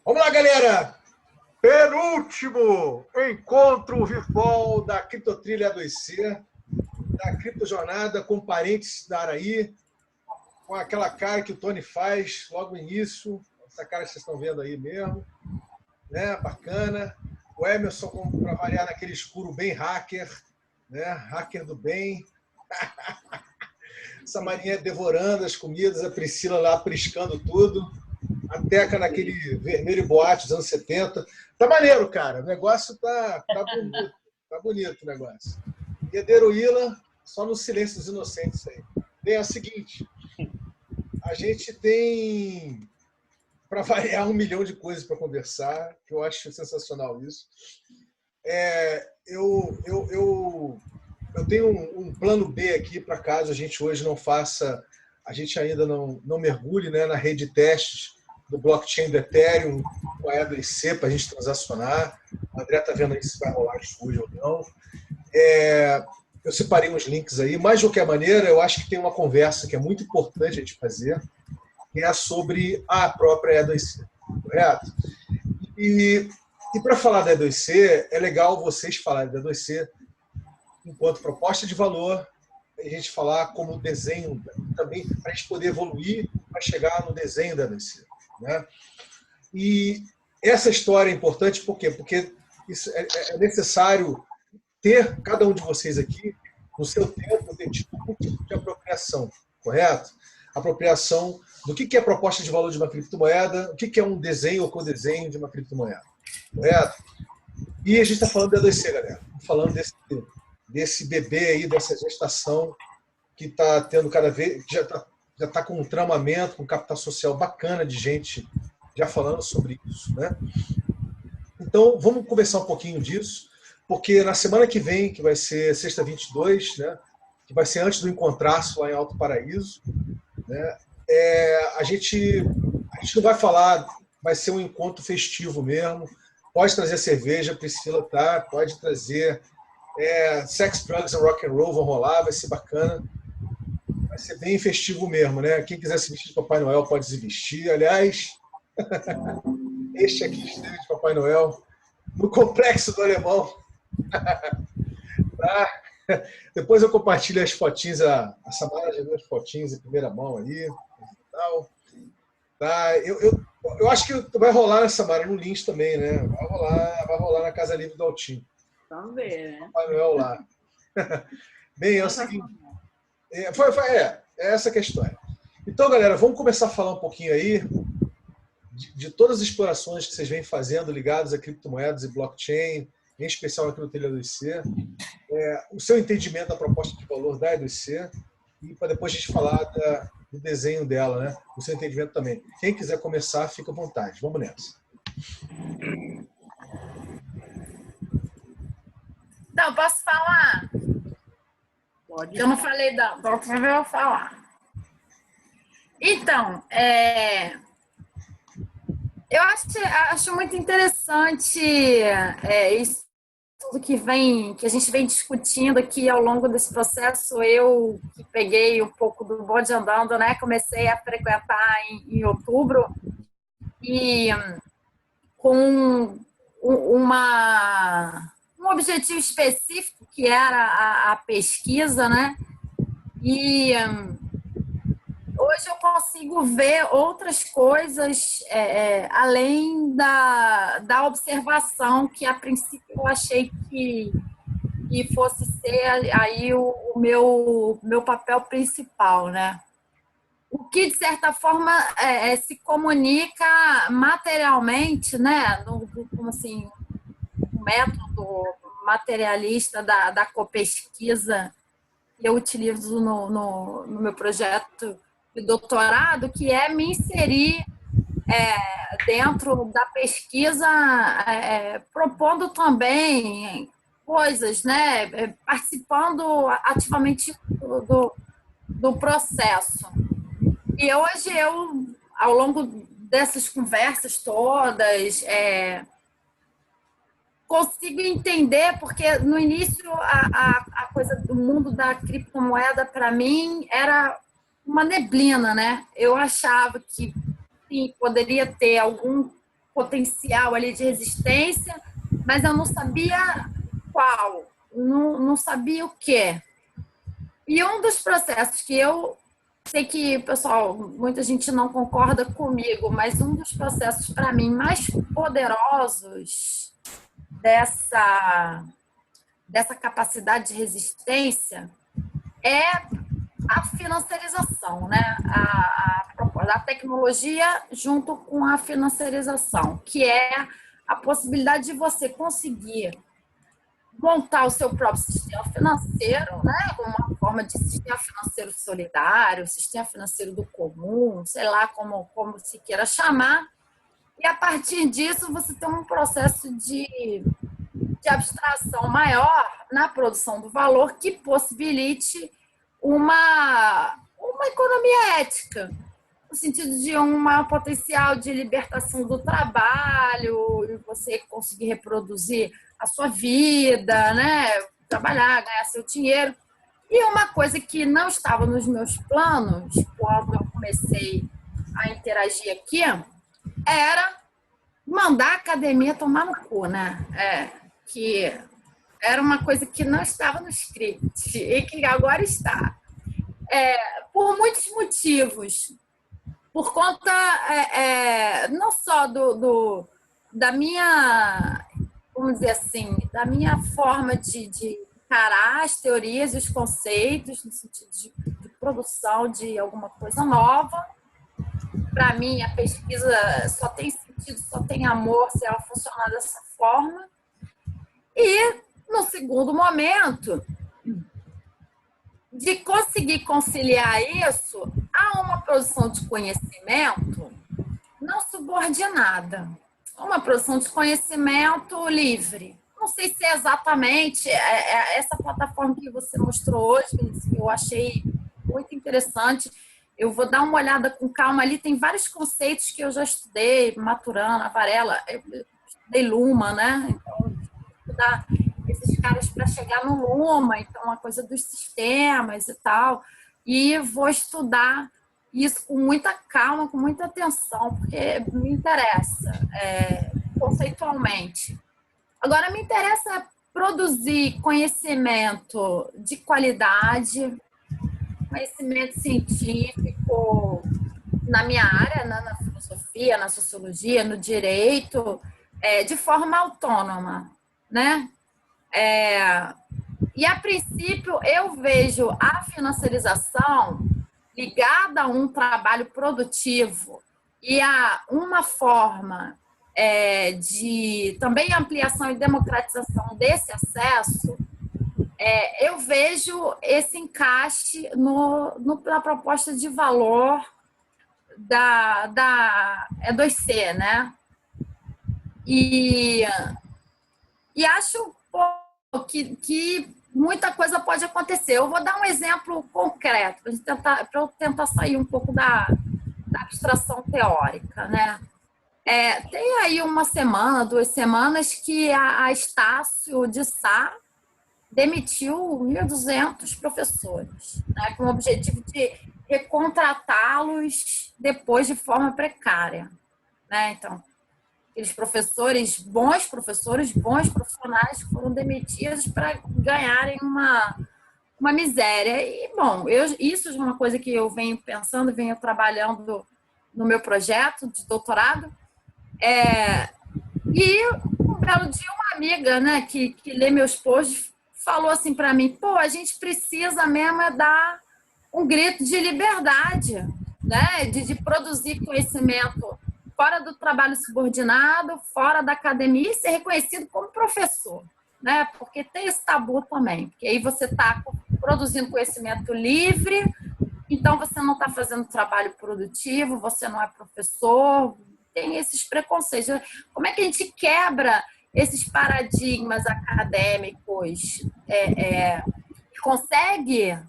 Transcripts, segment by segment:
Vamos lá, galera! Penúltimo encontro virtual da Criptotrilha A2C, da Criptojornada com parentes da Araí, com aquela cara que o Tony faz logo no início, essa cara que vocês estão vendo aí mesmo, né? Bacana. O Emerson, para variar, naquele escuro bem hacker, né? Hacker do bem. Essa Marinha devorando as comidas, a Priscila lá priscando tudo. A Teca naquele vermelho boate dos anos 70. Tá maneiro, cara. O negócio tá bonito. Tá bonito o negócio. E a Deruíla, só no silêncio dos inocentes aí. Bem, é o seguinte. A gente tem, para variar, 1 milhão de coisas para conversar, que eu acho sensacional isso. Eu tenho um plano B aqui para caso a gente hoje não faça, a gente ainda não mergulhe, né, na rede de testes do blockchain do Ethereum com a E2C para a gente transacionar. O André está vendo aí se vai rolar isso hoje ou não. Eu separei uns links aí, mas de qualquer maneira, eu acho que tem uma conversa que é muito importante a gente fazer, que é sobre a própria E2C, correto? E para falar da E2C, é legal vocês falarem da E2C enquanto proposta de valor, a gente falar como desenho, também para a gente poder evoluir para chegar no desenho da E2C. Né? E essa história é importante por quê? Porque isso é necessário ter, cada um de vocês aqui, no seu tempo, ter tido um tipo de apropriação, correto? Apropriação do que é proposta de valor de uma criptomoeda, o que é um desenho ou codesenho de uma criptomoeda, correto? E a gente está falando da E2C, galera. Estamos falando desse bebê aí, dessa gestação que está tendo cada vez, já está com um tramamento, com capital social bacana de gente já falando sobre isso, né? Então, vamos conversar um pouquinho disso, porque na semana que vem, que vai ser sexta 22, né, que vai ser antes do encontraço lá em Alto Paraíso, né, a gente não vai falar, vai ser um encontro festivo mesmo, pode trazer cerveja, Priscila, tá? Pode trazer sex, drugs and rock and roll, vão rolar, vai ser bacana. Vai ser bem festivo mesmo, né? Quem quiser se vestir de Papai Noel pode se vestir. Aliás, este aqui esteve de Papai Noel no Complexo do Alemão. Tá? Depois eu compartilho as fotinhas, a Samara já viu as fotinhas em primeira mão ali. Tal. Tá? Eu acho que vai rolar, né, Samara, no Lins também, né? Vai rolar na Casa Livre do Altinho. Vamos ver, né? Papai Noel lá. Bem, é o seguinte. É essa que é a história. Então, galera, vamos começar a falar um pouquinho aí de todas as explorações que vocês vêm fazendo ligadas a criptomoedas e blockchain, em especial na Criptotrilha A2C, o seu entendimento da proposta de valor da A2C, e para depois a gente falar do desenho dela, né? O seu entendimento também. Quem quiser começar, fica à vontade. Vamos nessa. Não, posso falar? Pode. Eu não falei, não. Então, eu vou falar. Então, eu acho muito interessante isso tudo que a gente vem discutindo aqui ao longo desse processo. Eu que peguei um pouco do bonde andando, né? Comecei a frequentar em outubro e com um objetivo específico que era a pesquisa, né? E hoje eu consigo ver outras coisas além da observação que a princípio eu achei que fosse ser aí o meu papel principal, né? O que, de certa forma, se comunica materialmente, né? Como assim, o método materialista da copesquisa que eu utilizo no meu projeto de doutorado, que é me inserir dentro da pesquisa, propondo também coisas, né? Participando ativamente do processo. E hoje ao longo dessas conversas todas, consigo entender, porque no início a coisa do mundo da criptomoeda, para mim, era uma neblina, né? Eu achava que sim, poderia ter algum potencial ali de resistência, mas eu não sabia qual, não sabia o quê. E um dos processos que eu sei que, pessoal, muita gente não concorda comigo, mas um dos processos, para mim, mais poderosos dessa capacidade de resistência é a financiarização, né? A tecnologia junto com a financiarização, que é a possibilidade de você conseguir montar o seu próprio sistema financeiro, né? Uma forma de sistema financeiro solidário, sistema financeiro do comum, sei lá como se queira chamar, e a partir disso você tem um processo de abstração maior na produção do valor que possibilite uma economia ética, no sentido de um maior potencial de libertação do trabalho, e você conseguir reproduzir a sua vida, né? Trabalhar, ganhar seu dinheiro. E uma coisa que não estava nos meus planos, quando eu comecei a interagir aqui, era mandar a academia tomar no cu, né? Que era uma coisa que não estava no script e que agora está. Por muitos motivos. Por conta não só da minha, vamos dizer assim, da minha forma de encarar as teorias e os conceitos no sentido de produção de alguma coisa nova. Para mim, a pesquisa só tem sentido, só tem amor se ela funcionar dessa forma. E, no segundo momento, de conseguir conciliar isso a uma produção de conhecimento não subordinada, uma produção de conhecimento livre. Não sei se é exatamente essa plataforma que você mostrou hoje, que eu achei muito interessante. Eu vou dar uma olhada com calma ali, tem vários conceitos que eu já estudei, Maturana, Varela, eu estudei Luma, né? Então, estudar esses caras para chegar no Luma, então a coisa dos sistemas e tal, e vou estudar isso com muita calma, com muita atenção, porque me interessa conceitualmente. Agora, me interessa produzir conhecimento de qualidade, conhecimento científico na minha área, na filosofia, na sociologia, no direito, de forma autônoma, né? E, a princípio, eu vejo a financiarização ligada a um trabalho produtivo e a uma forma de também ampliação e democratização desse acesso, eu vejo esse encaixe na proposta de valor da E2C, né? E acho que muita coisa pode acontecer. Eu vou dar um exemplo concreto para eu tentar sair um pouco da abstração teórica, né? Tem aí uma semana, 2 semanas que a Estácio de Sá demitiu 1.200 professores, né, com o objetivo de recontratá-los depois de forma precária, né? Então, aqueles professores, bons profissionais que foram demitidos para ganharem uma miséria. E, bom, isso é uma coisa que eu venho pensando, venho trabalhando no meu projeto de doutorado. E um belo dia, uma amiga, né, que lê meus posts, falou assim para mim: pô, a gente precisa mesmo dar um grito de liberdade, né, de produzir conhecimento fora do trabalho subordinado, fora da academia, e ser reconhecido como professor, né? Porque tem esse tabu também, porque aí você está produzindo conhecimento livre, então você não está fazendo trabalho produtivo, você não é professor, tem esses preconceitos. Como é que a gente quebra esses paradigmas acadêmicos? Consegue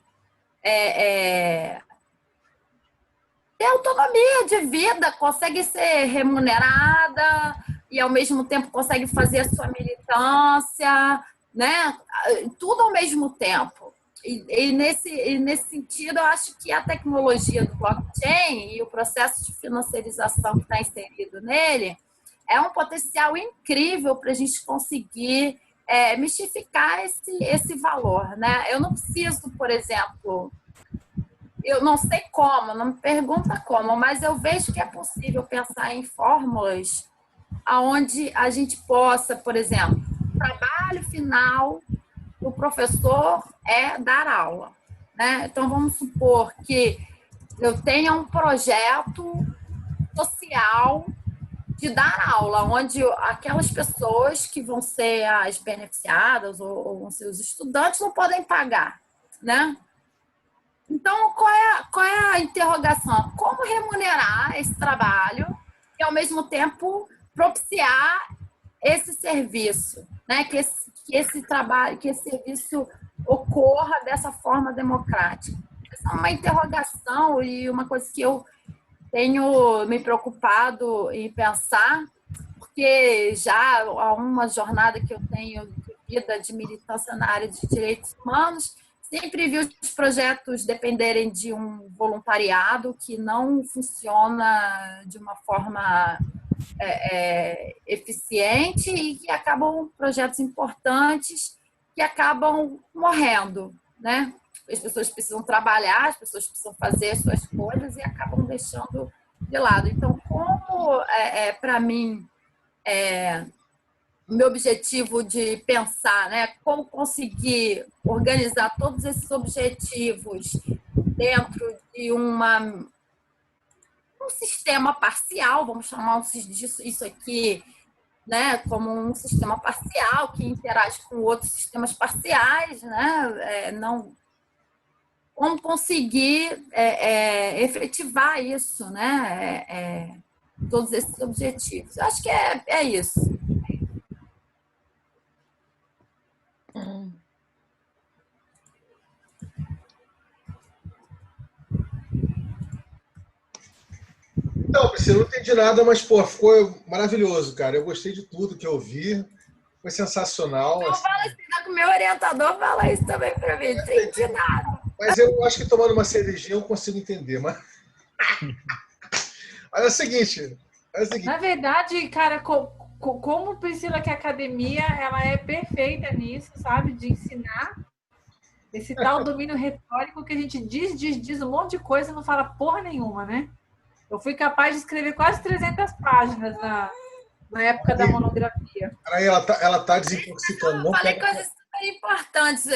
ter autonomia de vida, consegue ser remunerada e, ao mesmo tempo, consegue fazer a sua militância, né? Tudo ao mesmo tempo. E nesse sentido, eu acho que a tecnologia do blockchain e o processo de financiarização que está inserido nele é um potencial incrível para a gente conseguir mistificar esse valor, né? Eu não preciso, por exemplo, eu não sei como, não me pergunta como, mas eu vejo que é possível pensar em fórmulas onde a gente possa, por exemplo, o trabalho final do professor é dar aula, né? Então, vamos supor que eu tenha um projeto social de dar aula, onde aquelas pessoas que vão ser as beneficiadas ou vão ser os estudantes não podem pagar, né? Então, qual é a interrogação? Como remunerar esse trabalho e, ao mesmo tempo, propiciar esse serviço, né? Que esse trabalho, que esse serviço ocorra dessa forma democrática? Essa é uma interrogação e uma coisa que eu tenho me preocupado em pensar, porque já há uma jornada que eu tenho de vida de militância na área de direitos humanos, sempre vi os projetos dependerem de um voluntariado que não funciona de uma forma eficiente e que acabam projetos importantes que acabam morrendo, né? As pessoas precisam trabalhar, as pessoas precisam fazer as suas coisas e acabam deixando de lado. Então, como para mim o meu objetivo de pensar, né, como conseguir organizar todos esses objetivos dentro de um sistema parcial, vamos chamar isso aqui, né, como um sistema parcial que interage com outros sistemas parciais, né, como conseguir efetivar isso, né, todos esses objetivos. Eu acho que é isso. Então, Priscila, não entendi nada, mas pô, ficou maravilhoso, cara. Eu gostei de tudo que eu vi. Foi sensacional. Então, Assim. fala isso com o meu orientador, fala isso também para mim. Não entendi nada. Mas eu acho que tomando uma cervejinha eu consigo entender. Mas é o seguinte. Na verdade, cara, como Priscila, que a academia ela é perfeita nisso, sabe? De ensinar esse tal domínio retórico que a gente diz um monte de coisa e não fala porra nenhuma, né? Eu fui capaz de escrever quase 300 páginas na época da monografia. Aí ela tá desintoxicando. Eu falei coisas super importantes,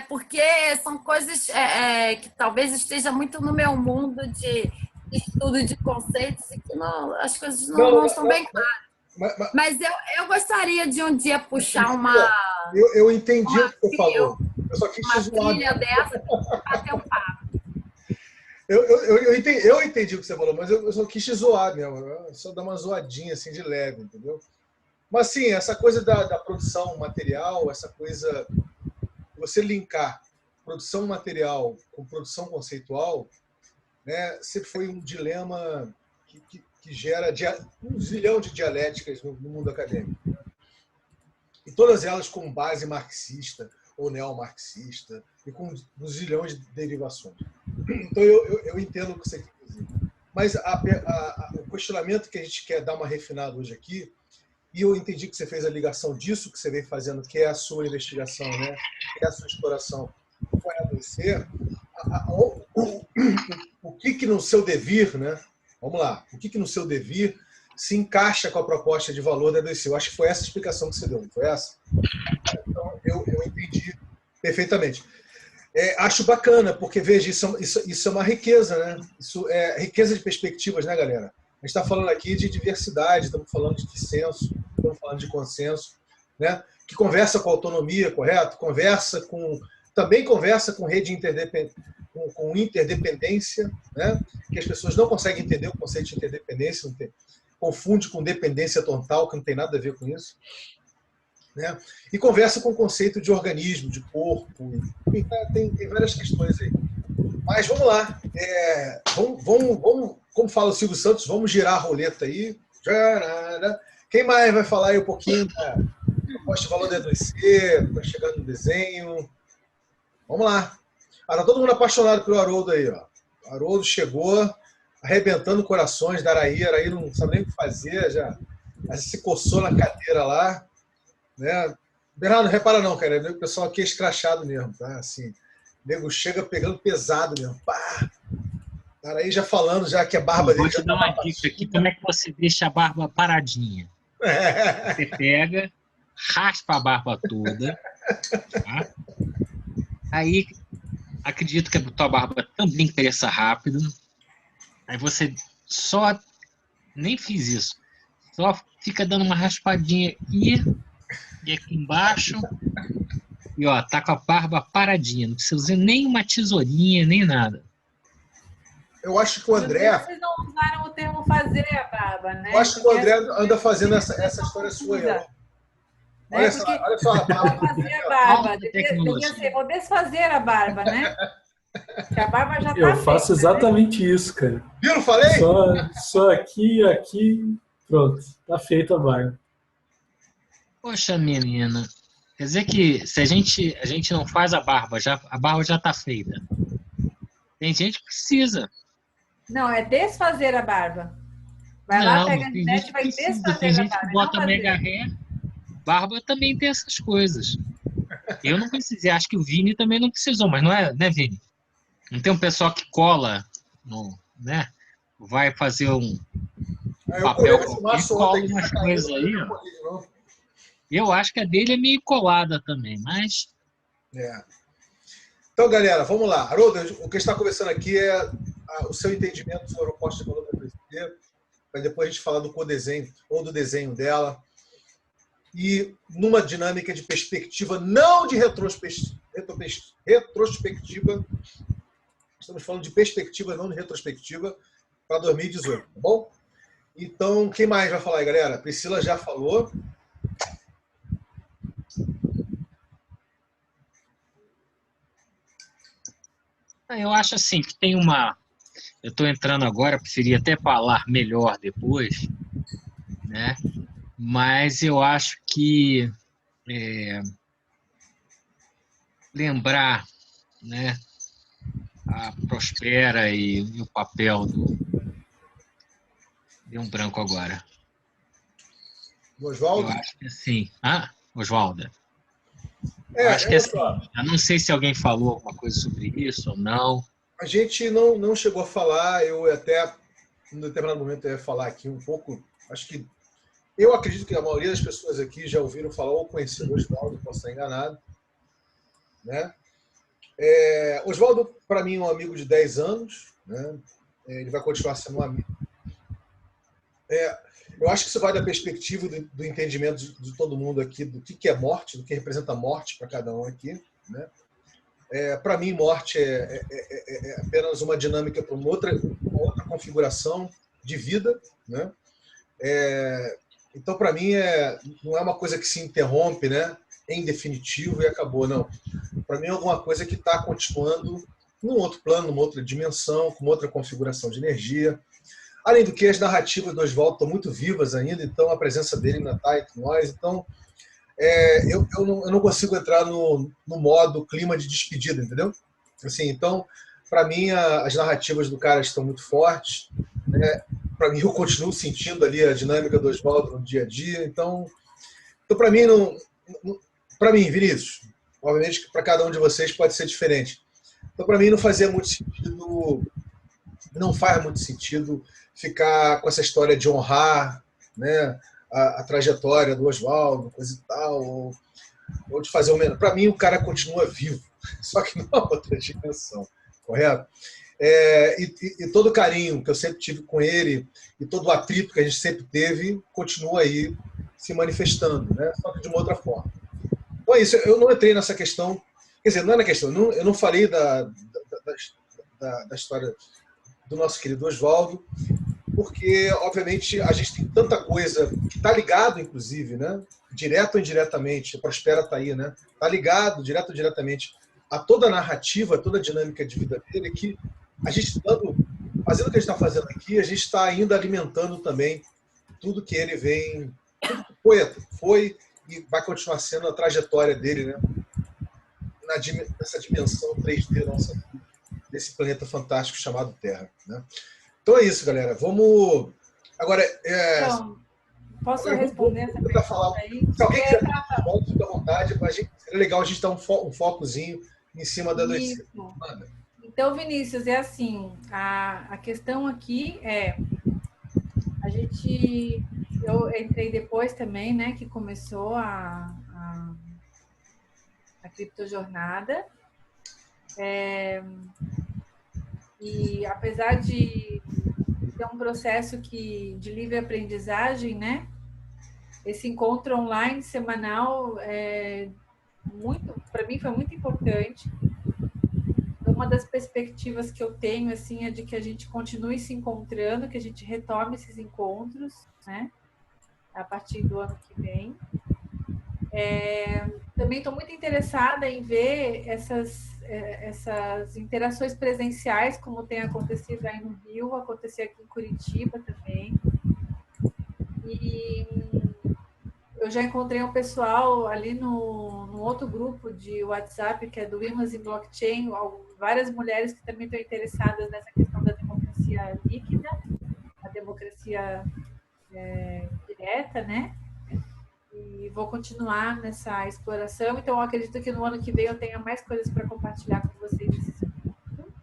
porque são coisas que talvez esteja muito no meu mundo de estudo de conceitos e que as coisas não estão bem claras. Mas eu gostaria de um dia puxar eu entendi o que você falou. Eu só quis te zoar. Uma trilha dessa para bater um papo. Eu entendi o que você falou, mas eu só quis te zoar mesmo. Só dar uma zoadinha assim de leve, entendeu? Mas sim, essa coisa da produção material, essa coisa. Você linkar produção material com produção conceitual, né, sempre foi um dilema que gera um zilhão de dialéticas no mundo acadêmico. E todas elas com base marxista ou neomarxista e com um zilhão de derivações. Então, eu entendo o que você quer dizer. Mas o questionamento que a gente quer dar uma refinada hoje aqui, e eu entendi que você fez a ligação disso que você vem fazendo, que é a sua investigação, né? Que é a sua exploração, foi adoecer, o que no seu devir, né? Vamos lá, o que no seu devir se encaixa com a proposta de valor da ADC? Eu acho que foi essa a explicação que você deu, não foi essa? Então, eu entendi perfeitamente. Acho bacana, porque, veja, isso é uma riqueza, né? Isso é riqueza de perspectivas, né, galera? A gente está falando aqui de diversidade, estamos falando de dissenso, estamos falando de consenso, né? Que conversa com autonomia, correto? Também conversa com rede com interdependência, né? Que as pessoas não conseguem entender o conceito de interdependência, confunde com dependência total, que não tem nada a ver com isso. Né? E conversa com o conceito de organismo, de corpo, tem várias questões aí. Mas vamos lá, vamos, como fala o Silvio Santos, vamos girar a roleta aí. Quem mais vai falar aí um pouquinho da proposta de valor da EduC, para chegar no desenho? Vamos lá. Tá todo mundo apaixonado pelo Haroldo aí. Ó. O Haroldo chegou arrebentando corações da Araí não sabe nem o que fazer, já Aí você se coçou na cadeira lá, né? Bernardo, não repara não, cara. O pessoal aqui é escrachado mesmo, tá? Assim, o nego chega pegando pesado mesmo. Pá! Cara, aí já falando, já que a barba Eu vou dele te já dar tá uma dica aqui, como é que você deixa a barba paradinha. Você pega, raspa a barba toda, tá? Aí, acredito que a tua barba também cresça rápido. Aí você só, nem fiz isso, só fica dando uma raspadinha aqui e aqui embaixo. E ó, tá com a barba paradinha, não precisa usar nem uma tesourinha, nem nada. Eu acho que o André. Vocês não usaram o termo fazer a barba, né? Eu acho que o André anda fazendo essa história sua aí, ó. Olha só, olha só a barba. Fazer a barba. Devia ser, vou desfazer a barba, né? Porque a barba já tá Eu faço feita, exatamente isso, cara. Viu? Falei? Só aqui, pronto. Tá feita a barba. Poxa, menina. Quer dizer que se a gente não faz a barba já tá feita. Tem gente que precisa. Não, é desfazer a barba. Vai lá, pega a internet e vai desfazer tem a gente barba. que bota não mega ré. Barba também tem essas coisas. Eu não precisei, acho que o Vini também não precisou, mas não é, né, Vini? Não tem um pessoal que cola, né? Vai fazer um papel e cola umas coisas aí, ó. Eu acho que a dele é meio colada também, mas... É. Então, galera, vamos lá. Haroldo, o que a gente está conversando aqui é o seu entendimento sobre a proposta de valor da PCD, para depois a gente falar do codesenho ou do desenho dela. E numa dinâmica de perspectiva, não de retrospectiva. Estamos falando de perspectiva, não de retrospectiva, para 2018, tá bom? Então, quem mais vai falar aí, galera? Priscila já falou. Eu acho assim que tem uma... Eu estou entrando agora, preferia até falar melhor depois, né? Mas eu acho que lembrar, né, a Prospera e o papel do... Deu um branco agora. Oswaldo? Eu acho que assim... Oswaldo. Eu acho que assim, eu não sei se alguém falou alguma coisa sobre isso ou não. A gente não chegou a falar, eu até, em determinado momento, eu ia falar aqui um pouco, acho que eu acredito que a maioria das pessoas aqui já ouviram falar ou conheceram o Oswaldo, posso estar enganado. Né? Oswaldo, para mim, é um amigo de 10 anos, né? Ele vai continuar sendo um amigo. Eu acho que isso vai da perspectiva do entendimento de todo mundo aqui, do que é morte, do que representa morte para cada um aqui. Né? Para mim, morte é apenas uma dinâmica para uma outra configuração de vida. Né? Então, para mim, não é uma coisa que se interrompe, né, em definitivo e acabou, não. Para mim, é alguma coisa que está continuando num outro plano, numa outra dimensão, com outra configuração de energia. Além do que, as narrativas do Oswaldo estão muito vivas ainda, então a presença dele ainda está entre nós. Então, eu não consigo entrar no modo clima de despedida, entendeu? Assim, então, para mim, as narrativas do cara estão muito fortes. Para mim, eu continuo sentindo ali a dinâmica do Oswaldo no dia a dia. Então para mim, para mim, Vinícius, obviamente para cada um de vocês pode ser diferente. Então, para mim, não fazia muito sentido, não faz muito sentido ficar com essa história de honrar, né, a trajetória do Oswaldo, coisa e tal, ou de fazer homenagem. Para mim, o cara continua vivo, só que numa outra dimensão, correto? E todo o carinho que eu sempre tive com ele e todo o atrito que a gente sempre teve continua aí se manifestando, né? Só que de uma outra forma. Então é isso, eu não entrei nessa questão, quer dizer, não é na questão, eu não falei da história do nosso querido Oswaldo, porque, obviamente, a gente tem tanta coisa que está ligado, inclusive, né? Direto ou indiretamente, a Prospera está aí, né? Está ligado, direto ou indiretamente, a toda a narrativa, a toda a dinâmica de vida dele, que a gente, fazendo o que a gente está fazendo aqui, a gente está ainda alimentando também tudo que ele vem, tudo que foi e vai continuar sendo a trajetória dele, né? Nessa dimensão 3D nossa, desse planeta fantástico chamado Terra. Né? Então é isso, galera. Vamos... Agora, Então, Posso responder essa pergunta aí? Se alguém quiser fica à vontade, seria legal a gente dar um focozinho em cima da 2C. Então, Vinícius, é assim, a questão aqui é, eu entrei depois também, né, que começou a criptojornada, e apesar de ter um processo de livre aprendizagem, né, esse encontro online semanal para mim foi muito importante. Uma das perspectivas que eu tenho assim é de que a gente continue se encontrando, que a gente retome esses encontros, né, a partir do ano que vem. Também estou muito interessada em ver essas interações presenciais, como tem acontecido aí no Rio, acontecer aqui em Curitiba também. E eu já encontrei um pessoal ali no outro grupo de WhatsApp, que é do Irmãs em Blockchain, várias mulheres que também estão interessadas nessa questão da democracia líquida, a democracia direta, né? E vou continuar nessa exploração. Então, eu acredito que no ano que vem eu tenha mais coisas para compartilhar com vocês nesse sentido.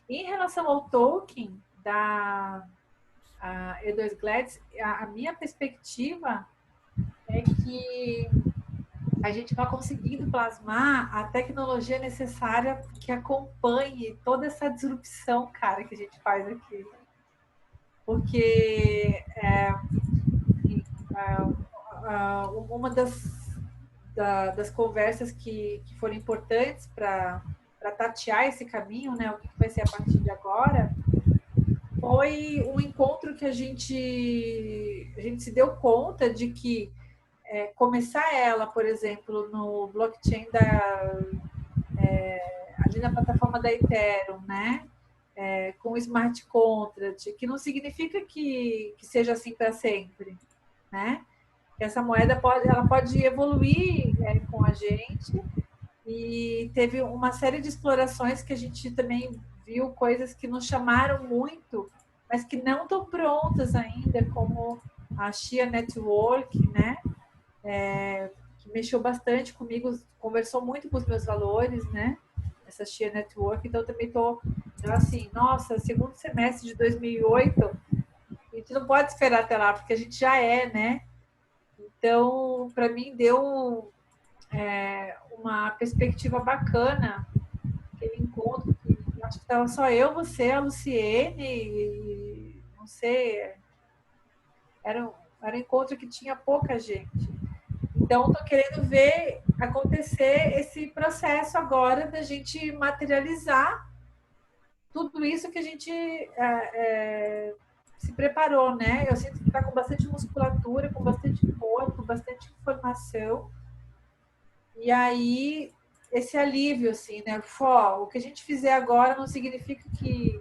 Em relação ao token da E2 Gladys, a minha perspectiva é que a gente vai conseguindo plasmar a tecnologia necessária que acompanhe toda essa disrupção, cara, que a gente faz aqui. Porque uma das conversas que foram importantes para tatear esse caminho, né, o que vai ser a partir de agora, foi um encontro que a gente se deu conta de que começar ela, por exemplo, no blockchain ali na plataforma da Ethereum, né, com o smart contract, que não significa que seja assim para sempre, né? Essa moeda pode evoluir com a gente, e teve uma série de explorações que a gente também viu coisas que nos chamaram muito, mas que não estão prontas ainda, como a Chia Network, né? Que mexeu bastante comigo, conversou muito com os meus valores, né? Essa Chia Network. Então, também estou assim, nossa, segundo semestre de 2008, a gente não pode esperar até lá, porque a gente já né? Então, para mim, deu uma perspectiva bacana, aquele encontro que acho que estava só eu, você, a Luciene, e não sei, era um encontro que tinha pouca gente. Então, estou querendo ver acontecer esse processo agora da gente materializar tudo isso que a gente se preparou, né? Eu sinto que está com bastante musculatura, com bastante corpo, com bastante informação. E aí, esse alívio, assim, né? O que a gente fizer agora não significa que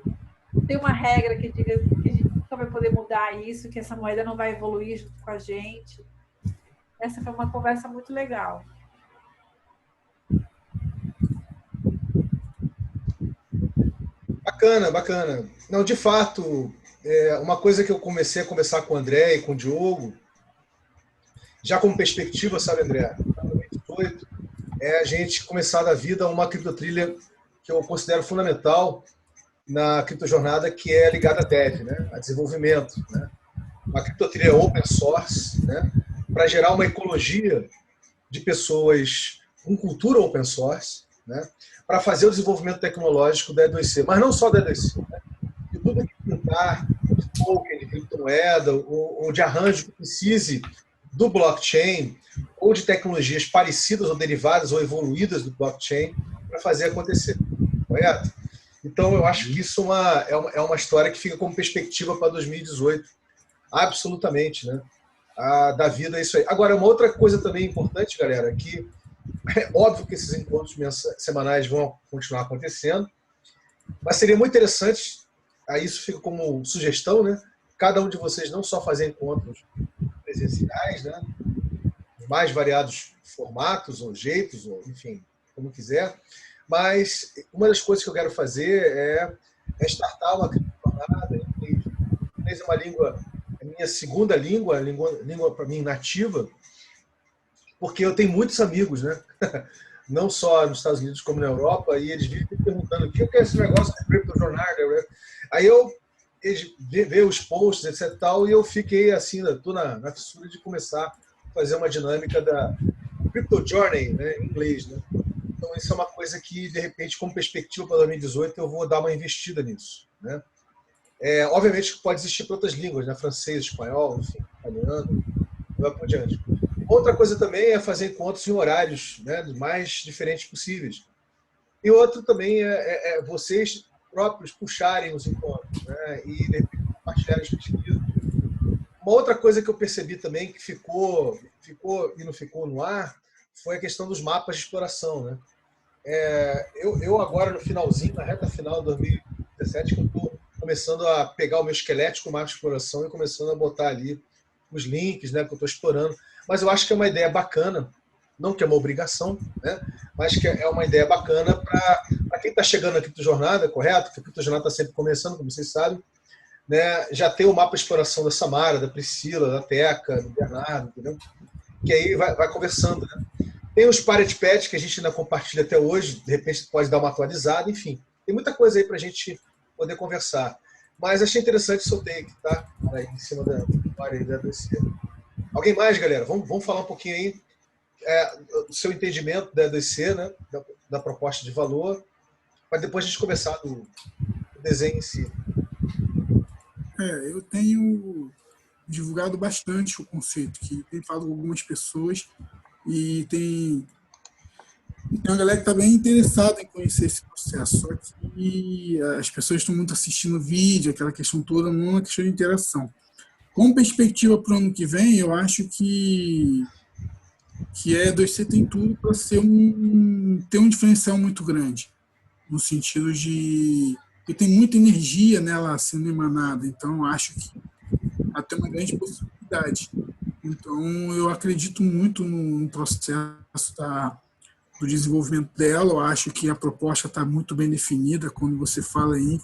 tem uma regra que diga que a gente nunca vai poder mudar isso, que essa moeda não vai evoluir junto com a gente. Essa foi uma conversa muito legal. Bacana, bacana. Não, de fato, uma coisa que eu comecei a conversar com o André e com o Diogo, já como perspectiva, sabe, André, para 2018, a gente começar da vida uma criptotrilha que eu considero fundamental na criptojornada, que é ligada a dev, né, a desenvolvimento, né? Uma criptotrilha open source, né, para gerar uma ecologia de pessoas com cultura open source, né, para fazer o desenvolvimento tecnológico da E2C, mas não só da E2C, né, de tudo que pintar, de token, de criptomoeda, ou de arranjo que precise do blockchain, ou de tecnologias parecidas ou derivadas ou evoluídas do blockchain para fazer acontecer, correto? Então, eu acho que isso é uma história que fica como perspectiva para 2018, absolutamente, né? Da vida é isso aí. Agora, uma outra coisa também importante, galera, que é óbvio que esses encontros semanais vão continuar acontecendo, mas seria muito interessante, aí isso fica como sugestão, né? Cada um de vocês não só fazer encontros presenciais, né? Mais variados formatos ou jeitos, ou enfim, como quiser, mas uma das coisas que eu quero fazer é startar uma criptojornada. Inglês é uma língua, é minha minha segunda língua para mim nativa, porque eu tenho muitos amigos, né? Não só nos Estados Unidos como na Europa, e eles vivem me perguntando o que é esse negócio de criptojornada. Aí eles vê os posts, etc. Tal, e eu fiquei assim, estou na fissura de começar a fazer uma dinâmica da Crypto Journey, né, em inglês. Né? Então, isso é uma coisa que, de repente, como perspectiva para 2018, eu vou dar uma investida nisso. Né? Obviamente que pode existir para outras línguas, né? Francês, espanhol, enfim, italiano, e vai por diante. Outra coisa também é fazer encontros em horários, né, mais diferentes possíveis. E outro também é vocês próprios puxarem os encontros, né, e de repente compartilharem as pesquisas. Uma outra coisa que eu percebi também que ficou e não ficou no ar foi a questão dos mapas de exploração. Né? Eu agora, no finalzinho, na reta final de 2017, que eu estou começando a pegar o meu esquelético mapa de exploração e começando a botar ali os links, né, que eu estou explorando. Mas eu acho que é uma ideia bacana, não que é uma obrigação, né, mas que é uma ideia bacana para quem está chegando na Criptojornada, correto? Que a Criptojornada está sempre começando, como vocês sabem, né, já tem o mapa de exploração da Samara, da Priscila, da Teca, do Bernardo, entendeu? Que aí vai conversando. Né? Tem os Pirate Pads que a gente ainda compartilha até hoje, de repente pode dar uma atualizada, enfim. Tem muita coisa aí para a gente poder conversar. Mas achei interessante o seu take, tá? Aí, em cima da área da DC. Alguém mais, galera? Vamos falar um pouquinho aí do seu entendimento da DC, né? Da proposta de valor, para depois a gente começar do desenho em si. Eu tenho divulgado bastante o conceito, que tem falado com algumas pessoas e tem uma galera que está bem interessada em conhecer esse processo, só que as pessoas estão muito assistindo vídeo, aquela questão toda, não é uma questão de interação. Com perspectiva para o ano que vem, eu acho que a E2C tem tudo para ter um diferencial muito grande, no sentido de que tem muita energia nela sendo emanada, então acho que até uma grande possibilidade. Então eu acredito muito no processo do desenvolvimento dela, eu acho que a proposta está muito bem definida, quando você fala em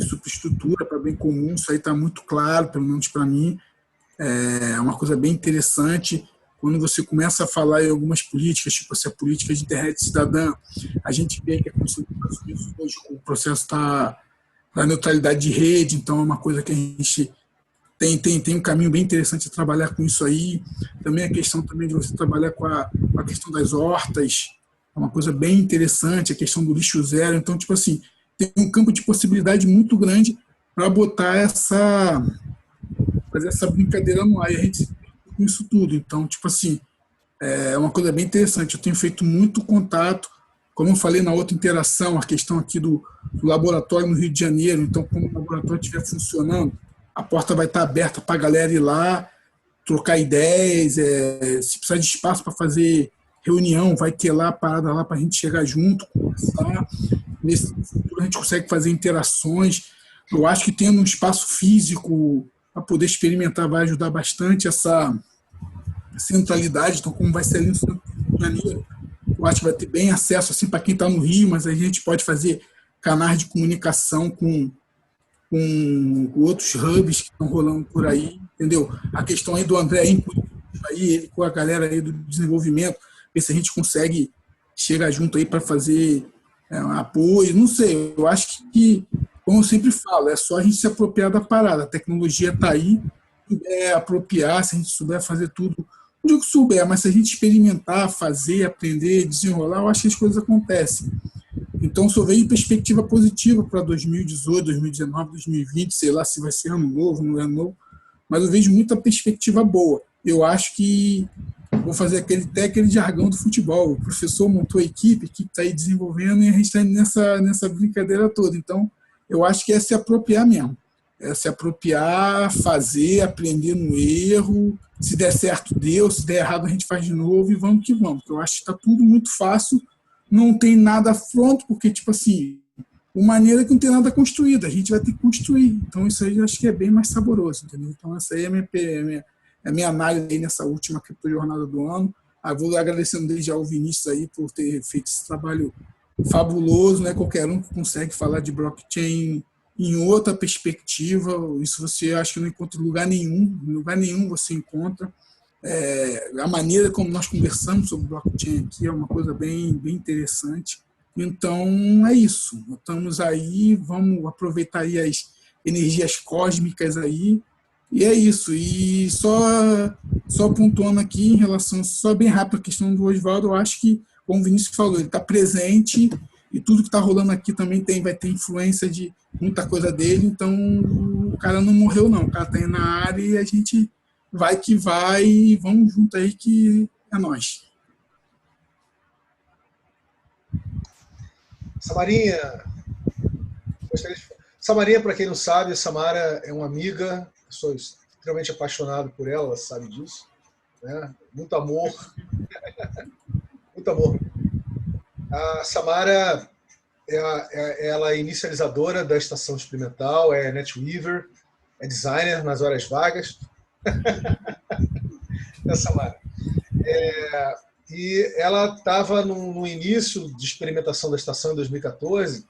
superestrutura para bem comum, isso aí está muito claro, pelo menos para mim, é uma coisa bem interessante. Quando você começa a falar em algumas políticas, tipo assim, a política de internet cidadã, a gente vê que aconteceu nos Estados Unidos hoje, o processo da neutralidade de rede, então é uma coisa que a gente tem um caminho bem interessante de trabalhar com isso aí. Também a questão também de você trabalhar com a questão das hortas, é uma coisa bem interessante, a questão do lixo zero. Então, tipo assim, tem um campo de possibilidade muito grande para botar fazer essa brincadeira no ar. E a gente com isso tudo. Então, tipo assim, é uma coisa bem interessante. Eu tenho feito muito contato, como eu falei na outra interação, a questão aqui do laboratório no Rio de Janeiro. Então, quando o laboratório estiver funcionando, a porta vai estar aberta para a galera ir lá, trocar ideias, se precisar de espaço para fazer reunião, vai ter lá a parada lá para a gente chegar junto, conversar. Nesse futuro a gente consegue fazer interações. Eu acho que tendo um espaço físico para poder experimentar vai ajudar bastante essa centralidade. Então, como vai ser ali no Rio de Janeiro, eu acho que vai ter bem acesso assim, para quem está no Rio, mas a gente pode fazer canais de comunicação com outros hubs que estão rolando por aí, entendeu? A questão aí do André aí, ele com a galera aí do desenvolvimento, ver se a gente consegue chegar junto aí para fazer um apoio, não sei, eu acho que, como eu sempre falo, é só a gente se apropriar da parada, a tecnologia está aí, apropriar, se a gente souber fazer tudo, não digo que souber, mas se a gente experimentar, fazer, aprender, desenrolar, eu acho que as coisas acontecem. Então, só vejo perspectiva positiva para 2018, 2019, 2020, sei lá se vai ser ano novo, não é ano novo, mas eu vejo muita perspectiva boa. Eu acho que vou fazer aquele jargão do futebol. O professor montou a equipe que está aí desenvolvendo e a gente está nessa brincadeira toda. Então, eu acho que é se apropriar mesmo. É se apropriar, fazer, aprender no erro. Se der certo, deu. Se der errado, a gente faz de novo e vamos que vamos. Eu acho que está tudo muito fácil. Não tem nada pronto, porque, tipo assim, de maneira que não tem nada construído, a gente vai ter que construir. Então, isso aí eu acho que é bem mais saboroso, entendeu? Então, essa aí é a minha análise aí nessa última criptojornada do ano. Vou agradecendo desde já ao Vinícius aí por ter feito esse trabalho fabuloso, né? Qualquer um que consegue falar de blockchain em outra perspectiva. Isso você acha que não encontra em lugar nenhum. Em lugar nenhum você encontra. A maneira como nós conversamos sobre blockchain aqui é uma coisa bem, bem interessante. Então, é isso. Estamos aí, vamos aproveitar aí as energias cósmicas aí. E é isso. E só pontuando aqui em relação, só bem rápido a questão do Oswaldo, eu acho que, como o Vinícius falou, ele está presente e tudo que está rolando aqui também vai ter influência de muita coisa dele. Então, o cara não morreu, não. O cara está aí na área e a gente vai que vai e vamos junto aí que é nóis. Samarinha, Samarinha, para quem não sabe, a Samara é uma amiga, eu sou extremamente apaixonado por ela sabe disso, né? Muito amor, muito amor. A Samara, ela é inicializadora da estação experimental, é NetWeaver, é designer nas horas vagas. Samara. E ela estava no início de experimentação da estação em 2014,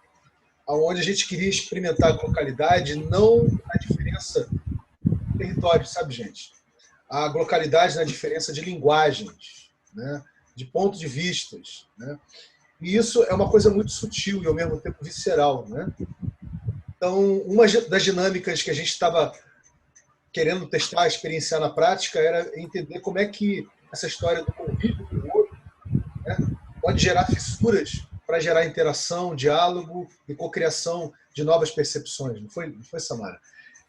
onde a gente queria experimentar a localidade, não a diferença do território, sabe, gente? A localidade na diferença de linguagens, né? De pontos de vistas, né? E isso é uma coisa muito sutil e, ao mesmo tempo, visceral, né? Então, uma das dinâmicas que a gente estava querendo testar, experienciar na prática, era entender como é que essa história do convívio com o outro, né, pode gerar fissuras para gerar interação, diálogo e cocriação de novas percepções. Não foi, Samara?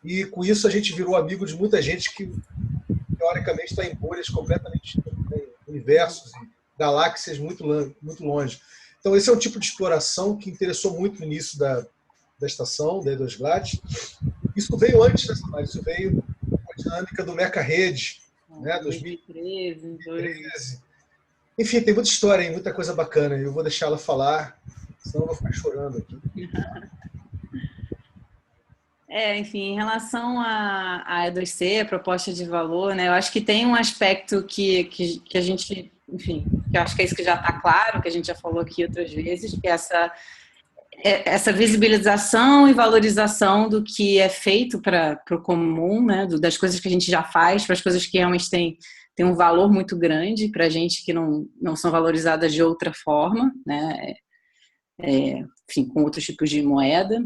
E com isso a gente virou amigo de muita gente que, teoricamente, está em bolhas completamente em universos e galáxias muito longe. Então, esse é um tipo de exploração que interessou muito no início da estação, da E2GLAD. Isso veio antes dessa Samara, isso veio com a dinâmica do Meca Rede, né, 2013. Enfim, tem muita história e muita coisa bacana. Eu vou deixar ela falar, senão eu vou ficar chorando aqui. Enfim, em relação à E2C, a proposta de valor, né, eu acho que tem um aspecto que a gente, enfim, que eu acho que é isso que já está claro, que a gente já falou aqui outras vezes, que é essa visibilização e valorização do que é feito para o comum, né, das coisas que a gente já faz, para as coisas que realmente têm um valor muito grande para a gente que não são valorizadas de outra forma, né, enfim, com outros tipos de moeda.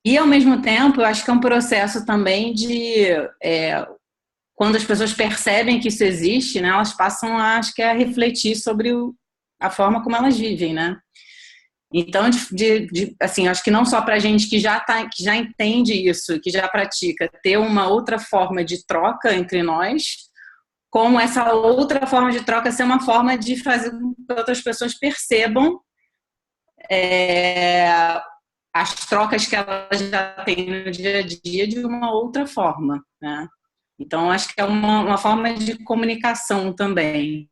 E, ao mesmo tempo, eu acho que é um processo também de... quando as pessoas percebem que isso existe, né, elas passam, acho que, a refletir sobre a forma como elas vivem, né? Então, assim, acho que não só para a gente que já entende isso, que já pratica, ter uma outra forma de troca entre nós, como essa outra forma de troca ser uma forma de fazer com que outras pessoas percebam as trocas que elas já têm no dia a dia de uma outra forma, né? Então, acho que é uma forma de comunicação também.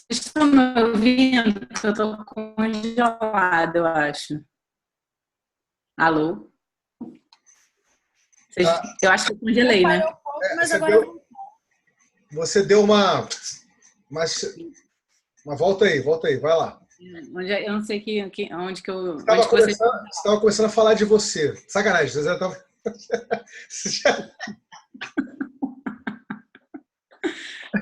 Vocês estão me ouvindo? Eu estou congelada, eu acho. Alô? Eu acho que eu congelei, né? Mas agora... Você deu uma volta aí, vai lá. Eu não sei onde que eu... Você estava começando a falar de você. Sacanagem, você já estava...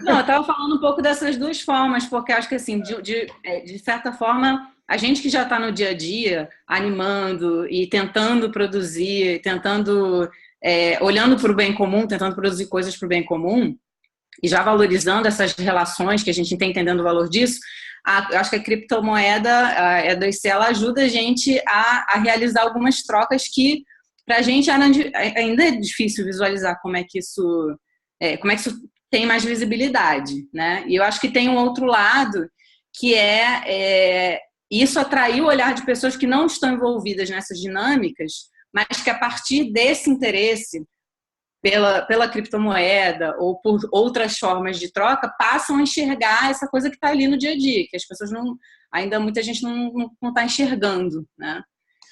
Não, eu estava falando um pouco dessas duas formas, porque acho que, assim, de certa forma, a gente que já está no dia a dia, animando e tentando produzir, olhando para o bem comum, tentando produzir coisas para o bem comum, e já valorizando essas relações, que a gente está entendendo o valor disso, acho que a criptomoeda, a E2C, ela ajuda a gente a realizar algumas trocas que, para a gente, ainda é difícil visualizar como é que isso tem mais visibilidade, né? E eu acho que tem um outro lado, que isso atrair o olhar de pessoas que não estão envolvidas nessas dinâmicas, mas que, a partir desse interesse pela criptomoeda ou por outras formas de troca, passam a enxergar essa coisa que está ali no dia a dia, que as pessoas ainda muita gente não está enxergando, né?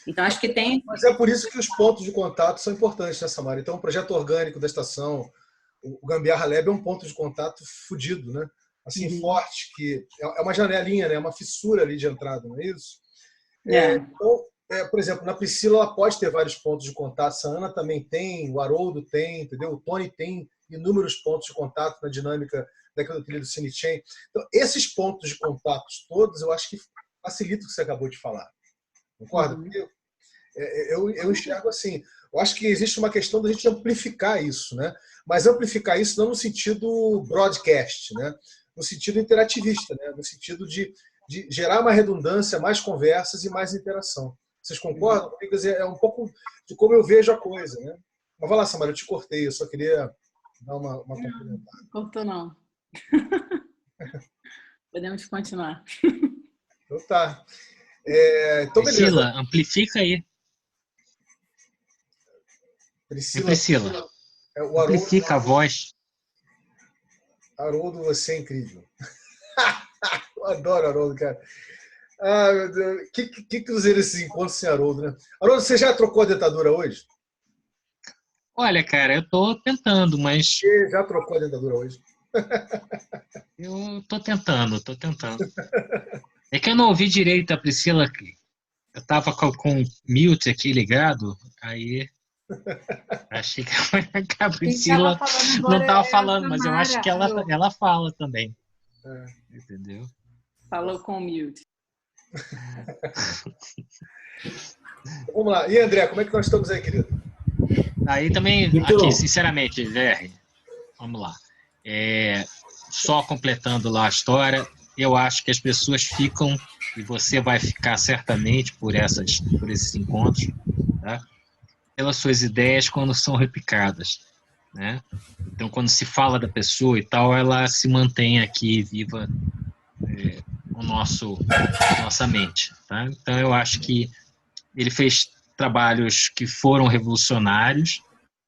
Então, acho que tem... Mas é por isso que os pontos de contato são importantes, né, Samara? Então, o projeto orgânico da estação, o Gambiarra Lab é um ponto de contato fodido, né? Assim, forte, que é uma janelinha, né? Uma fissura ali de entrada, não é isso? Então, por exemplo, na Priscila ela pode ter vários pontos de contato, a Ana também tem, o Haroldo tem, entendeu? O Tony tem inúmeros pontos de contato na dinâmica daquilo do CineChain. Então, esses pontos de contatos todos, eu acho que facilita o que você acabou de falar. Concorda? Porque eu enxergo assim. Eu acho que existe uma questão da gente amplificar isso, né? Mas amplificar isso não no sentido broadcast, né? No sentido interativista, né? No sentido de gerar uma redundância, mais conversas e mais interação. Vocês concordam? Quer dizer, é um pouco de como eu vejo a coisa, né? Mas vai lá, Samara, eu te cortei, eu só queria dar uma complementada. Não cortou, não. Podemos continuar. Então tá. Então, beleza. Priscila, amplifica aí. Priscila. Amplifica a voz. Haroldo, você é incrível. Eu adoro Haroldo, cara. Ah, meu Deus. Que cruzeiro esses encontros sem Haroldo, né? Haroldo, você já trocou a dentadura hoje? Olha, cara, eu tô tentando, mas... Você já trocou a dentadura hoje? Eu tô tentando. É que eu não ouvi direito a Priscila. Eu tava com o mute aqui ligado, aí achei que a Priscila não estava falando, mas eu acho que ela fala também. Entendeu? Falou com o mute. Vamos lá. E André, como é que nós estamos aí, querido? Aí também, aqui, sinceramente, VR, vamos lá. Só completando lá a história, eu acho que as pessoas ficam, e você vai ficar certamente por esses encontros, tá? Pelas suas ideias quando são repicadas, né? Então, quando se fala da pessoa e tal, ela se mantém aqui viva nossa mente, tá? Então, eu acho que ele fez trabalhos que foram revolucionários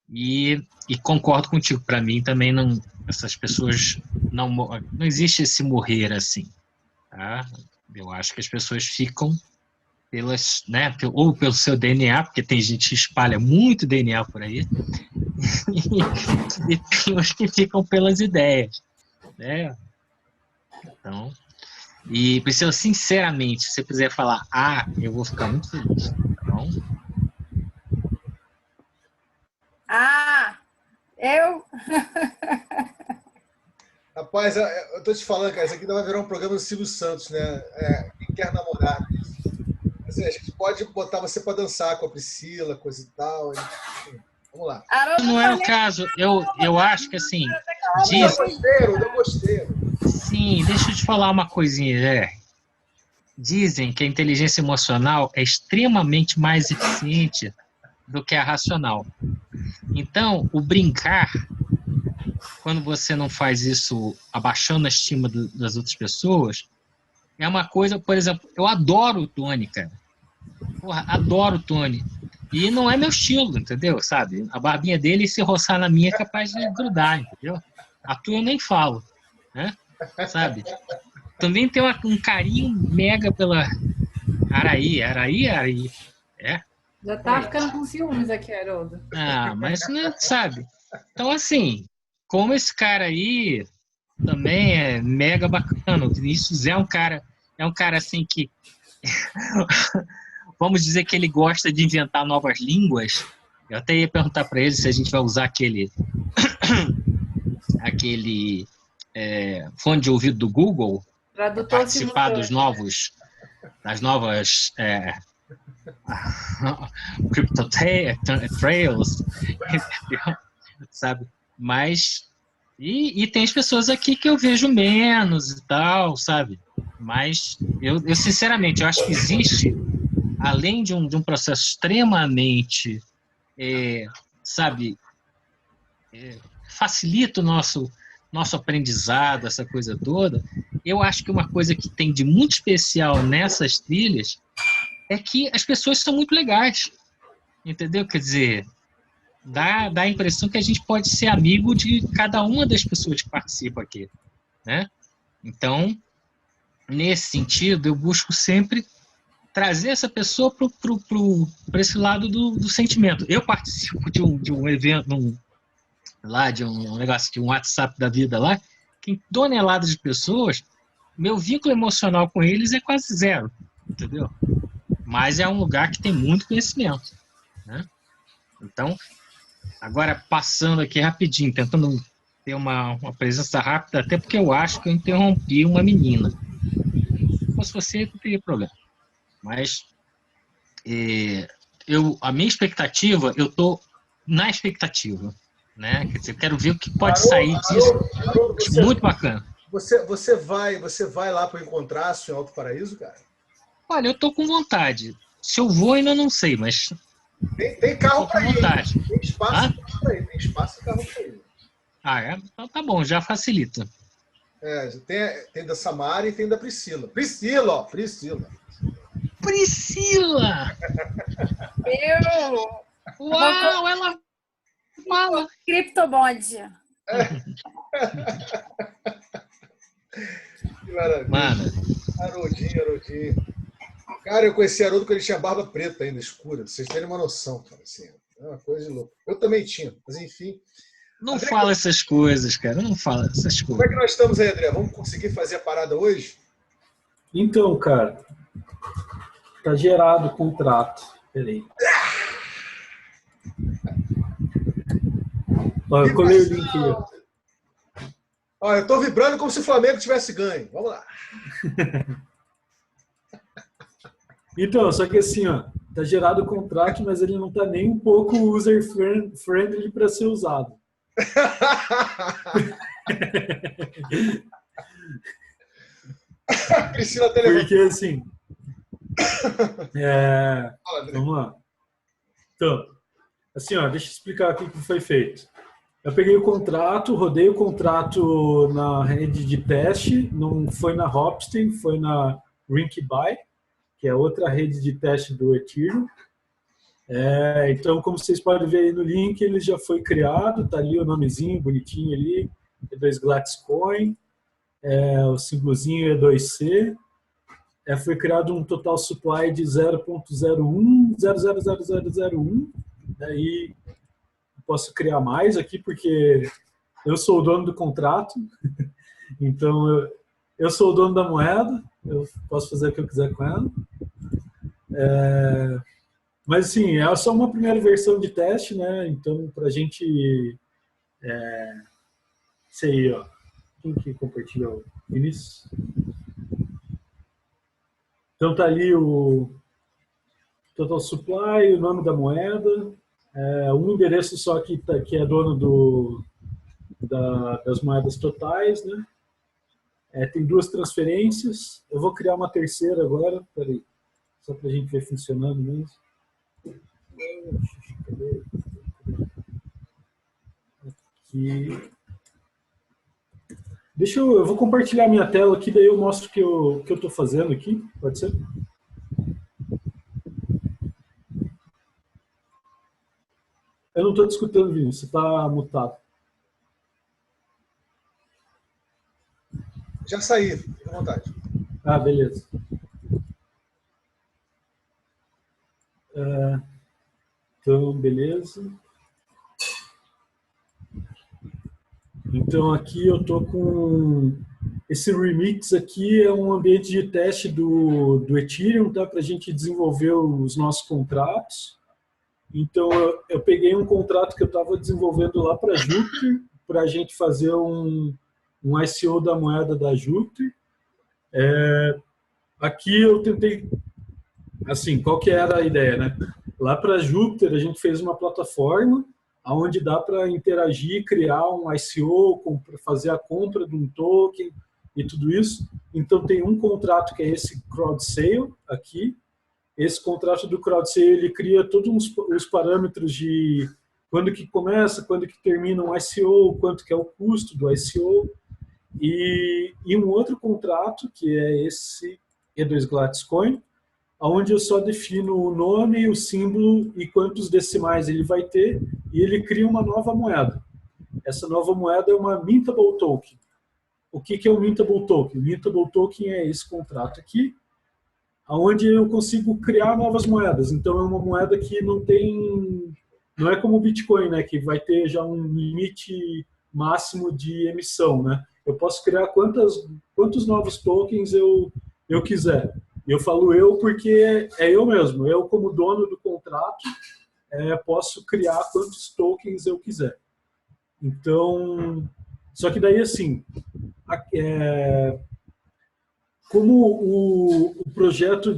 e concordo contigo. Para mim, também não, essas pessoas não existe esse morrer assim, tá? Eu acho que as pessoas ficam pelas, né, ou pelo seu DNA, porque tem gente que espalha muito DNA por aí, e tem os que ficam pelas ideias, né? Então, e Priscila, sinceramente, se você quiser falar eu vou ficar muito feliz, tá bom? Eu... Rapaz, eu tô te falando, cara, isso aqui vai virar um programa do Silvio Santos, né? Quem quer namorar? Assim, a gente pode botar você para dançar com a Priscila, coisa e tal. Vamos lá. Não é o caso. Eu acho que assim. Eu gostei. Sim, deixa eu te falar uma coisinha, Dizem que a inteligência emocional é extremamente mais eficiente do que a racional. Então, o brincar, quando você não faz isso abaixando a estima das outras pessoas, é uma coisa, por exemplo, eu adoro o Tony, cara. Porra, adoro o Tony. E não é meu estilo, entendeu? Sabe? A barbinha dele, se roçar na minha, é capaz de grudar, entendeu? A tua eu nem falo, né? Sabe? Também tem um carinho mega pela Araí. Já tá ficando com ciúmes aqui, Haroldo. Mas né, sabe? Então, assim, como esse cara aí também é mega bacana. O Vinícius é um cara assim que vamos dizer que ele gosta de inventar novas línguas. Eu até ia perguntar para ele se a gente vai usar aquele fone de ouvido do Google para participar das novas crypto trails, sabe? Mas e tem as pessoas aqui que eu vejo menos e tal, sabe? Mas eu sinceramente, eu acho que existe, além de um processo extremamente, facilita o nosso aprendizado, essa coisa toda, eu acho que uma coisa que tem de muito especial nessas trilhas é que as pessoas são muito legais, entendeu? Quer dizer, dá a impressão que a gente pode ser amigo de cada uma das pessoas que participam aqui, né? Então, nesse sentido, eu busco sempre trazer essa pessoa para esse lado do sentimento. Eu participo de um evento, de um negócio, de um WhatsApp da vida lá, que em toneladas de pessoas, meu vínculo emocional com eles é quase zero, entendeu? mas é um lugar que tem muito conhecimento, né? Então, agora passando aqui rapidinho, tentando ter uma presença rápida, até porque eu acho que eu interrompi uma menina. Se fosse você, não teria problema. Mas a minha expectativa, eu estou na expectativa, né? Quer dizer, eu quero ver o que pode sair disso. Muito bacana. Você vai lá para o Encontraço em Alto Paraíso, cara? Olha, eu estou com vontade. Se eu vou, ainda não sei, mas tem carro para ir. Vontade. Tem espaço para ir. Tem espaço e carro para ir. Ah, é? Então tá bom, já facilita. Tem da Samara e tem da Priscila. Priscila! Priscila! Uau, ela fala. Criptobond. Que maravilha. Mano. Haroldinho. Cara, eu conheci Haroldo quando ele tinha barba preta ainda, escura. Pra vocês terem uma noção, cara. Assim, é uma coisa de louco. Eu também tinha, mas enfim. Não fala essas coisas, cara. Não fala essas coisas. Como é que nós estamos aí, André? Vamos conseguir fazer a parada hoje? Então, cara, tá gerado o contrato. Peraí. Ó, eu colei o link aí. Ó, eu tô vibrando como se o Flamengo tivesse ganho. Vamos lá. Então, só que assim, ó, tá gerado o contrato, mas ele não tá nem um pouco user-friendly para ser usado. Priscila Porque assim, vamos lá. Então, assim, ó, deixa eu explicar aqui o que foi feito. Eu peguei o contrato, rodei o contrato na rede de teste, não foi na Hopstein, foi na Rinkeby, que é outra rede de teste do Ethereum. Então, como vocês podem ver aí no link, ele já foi criado, tá ali o nomezinho bonitinho ali, E2 Glatcoin, o símbolozinho E2C. Foi criado um total supply de 0.01, daí posso criar mais aqui porque eu sou o dono do contrato, então eu sou o dono da moeda, eu posso fazer o que eu quiser com ela. Mas assim, é só uma primeira versão de teste, né? Então, para a gente... Isso aí, ó. Quem que compartilhou? Vinícius? Então, tá ali o total supply, o nome da moeda, um endereço só que é dono das moedas totais, né? Tem 2 transferências. Eu vou criar uma terceira agora, peraí, só para a gente ver funcionando mesmo. Aqui. Eu vou compartilhar minha tela aqui, daí eu mostro o que eu estou fazendo aqui, pode ser? Eu não estou te escutando, Vinícius, você está mutado. Já saí, fica à vontade. Ah, beleza. Então, beleza. Então, aqui eu estou com... Esse Remix aqui é um ambiente de teste do Ethereum, tá? Para a gente desenvolver os nossos contratos. Então, eu peguei um contrato que eu estava desenvolvendo lá para a Jupiter, para a gente fazer um ICO da moeda da Jupiter. Aqui eu tentei... Assim, qual que era a ideia, né? Lá para a Jupiter, a gente fez uma plataforma onde dá para interagir, criar um ICO, fazer a compra de um token e tudo isso. Então, tem um contrato que é esse crowd sale aqui. Esse contrato do crowd sale, ele cria todos os parâmetros de quando que começa, quando que termina um ICO, quanto que é o custo do ICO. E um outro contrato, que é esse E2 Glatcoin, onde eu só defino o nome, o símbolo e quantos decimais ele vai ter, e ele cria uma nova moeda. Essa nova moeda é uma Mintable Token. O que é o Mintable Token? O Mintable Token é esse contrato aqui, onde eu consigo criar novas moedas. Então, é uma moeda que não é como o Bitcoin, né, que vai ter já um limite máximo de emissão, né? Eu posso criar quantos novos tokens eu quiser. E eu falo eu porque é eu mesmo. Eu, como dono do contrato, posso criar quantos tokens eu quiser. Então, só que daí, assim, como o projeto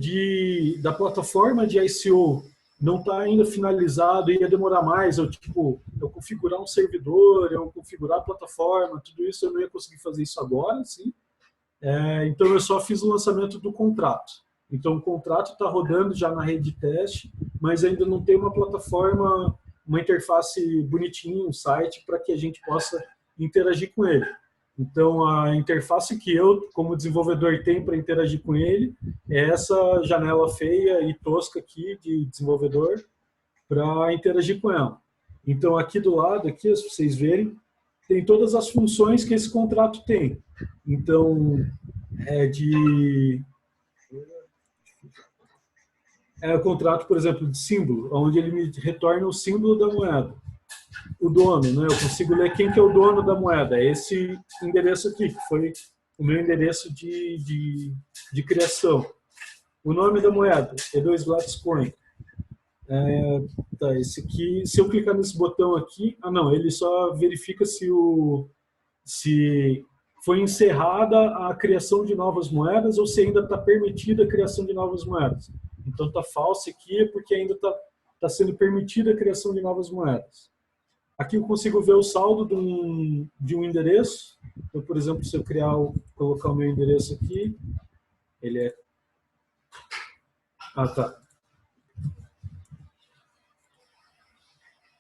da plataforma de ICO não está ainda finalizado, ia demorar mais, eu configurar um servidor, eu configurar a plataforma, tudo isso, eu não ia conseguir fazer isso agora, assim. Então, eu só fiz o lançamento do contrato. Então, o contrato está rodando já na rede de teste, mas ainda não tem uma plataforma, uma interface bonitinha, um site, para que a gente possa interagir com ele. Então, a interface que eu, como desenvolvedor, tenho para interagir com ele é essa janela feia e tosca aqui de desenvolvedor para interagir com ela. Então, aqui do lado, aqui, se vocês verem, tem todas as funções que esse contrato tem. Então, o contrato, por exemplo, de símbolo, onde ele me retorna o símbolo da moeda. O dono, né? Eu consigo ler quem que é o dono da moeda. É esse endereço aqui, que foi o meu endereço de criação. O nome da moeda, E2 Litecoin. Esse aqui, se eu clicar nesse botão aqui, não, ele só verifica se foi encerrada a criação de novas moedas ou se ainda está permitida a criação de novas moedas. Então está falso aqui porque ainda está sendo permitida a criação de novas moedas. Aqui eu consigo ver o saldo de um endereço. Então, por exemplo, se eu colocar o meu endereço aqui, ele é... tá.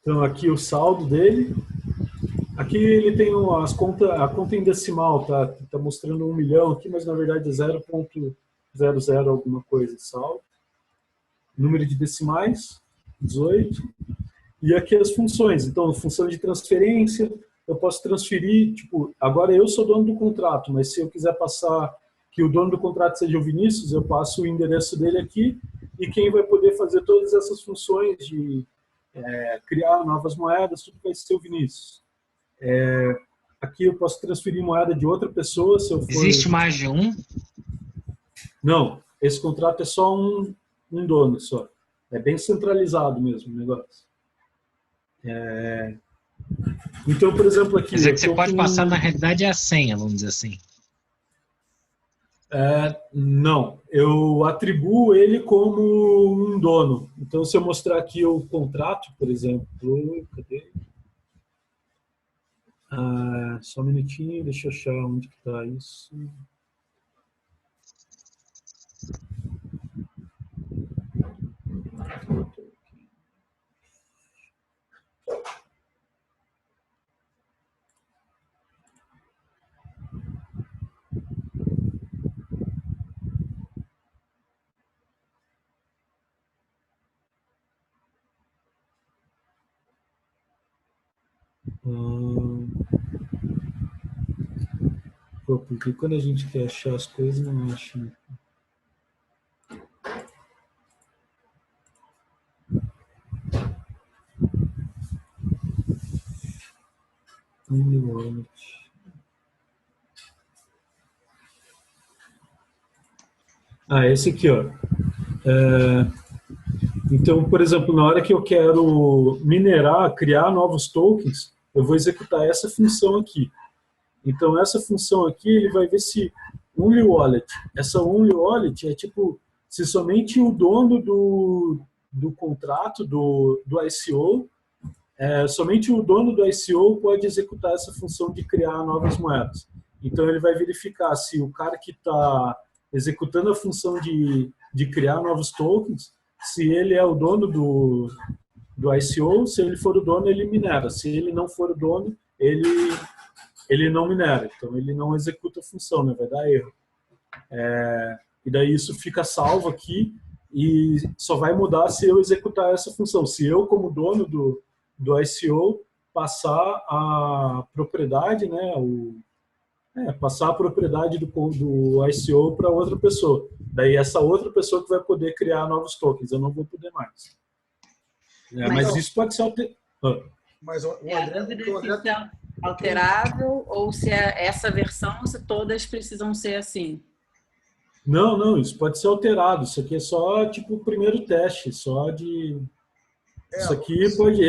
Então, aqui o saldo dele. Aqui ele tem a conta em decimal, tá mostrando 1 milhão aqui, mas na verdade é 0,00 alguma coisa de saldo. Número de decimais, 18. E aqui as funções. Então, função de transferência, eu posso transferir, agora eu sou dono do contrato, mas se eu quiser passar que o dono do contrato seja o Vinícius, eu passo o endereço dele aqui, e quem vai poder fazer todas essas funções de criar novas moedas, tudo vai ser o Vinícius. Aqui eu posso transferir moeda de outra pessoa, se eu for... Existe mais de um? Não, esse contrato é só um dono, só. É bem centralizado mesmo o negócio. Então, por exemplo, aqui... Quer dizer que você pode passar, na realidade, a senha, vamos dizer assim. Não, eu atribuo ele como um dono. Então, se eu mostrar aqui o contrato, por exemplo... Cadê? Só um minutinho, deixa eu achar onde que está isso. Porque quando a gente quer achar as coisas, não acha. Esse aqui, ó. Então, por exemplo, na hora que eu quero minerar, criar novos tokens, eu vou executar essa função aqui. Então, essa função aqui, ele vai ver se Only Wallet. Essa Only Wallet é se somente o dono do contrato, do ICO, somente o dono do ICO pode executar essa função de criar novas moedas. Então, ele vai verificar se o cara que está executando a função de criar novos tokens, se ele é o dono do ICO, se ele for o dono, ele minera. Se ele não for o dono, ele não minera. Então, ele não executa a função, né? Vai dar erro. E daí isso fica salvo aqui e só vai mudar se eu executar essa função. Se eu, como dono do ICO, passar a propriedade, né? Passar a propriedade do ICO para outra pessoa. Daí essa outra pessoa que vai poder criar novos tokens. Eu não vou poder mais. Mas isso pode ser Mas a dúvida é se é alterável ou se é essa versão, se todas precisam ser assim. Não, isso pode ser alterado. Isso aqui é só tipo o primeiro teste, só de... Isso aqui pode...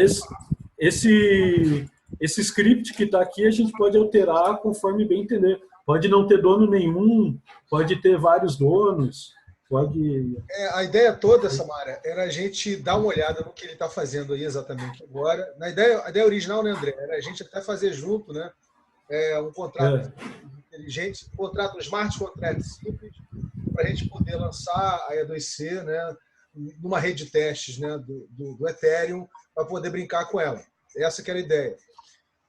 Esse script que está aqui a gente pode alterar conforme bem entender. Pode não ter dono nenhum, pode ter vários donos, pode... A ideia toda, Samara, era a gente dar uma olhada no que ele está fazendo aí exatamente agora. A ideia original, né, André? Era a gente até fazer junto, né? Um contrato inteligente, um smart contract simples, para a gente poder lançar a E2C, né, numa rede de testes, né, do Ethereum, para poder brincar com ela. Essa que era a ideia.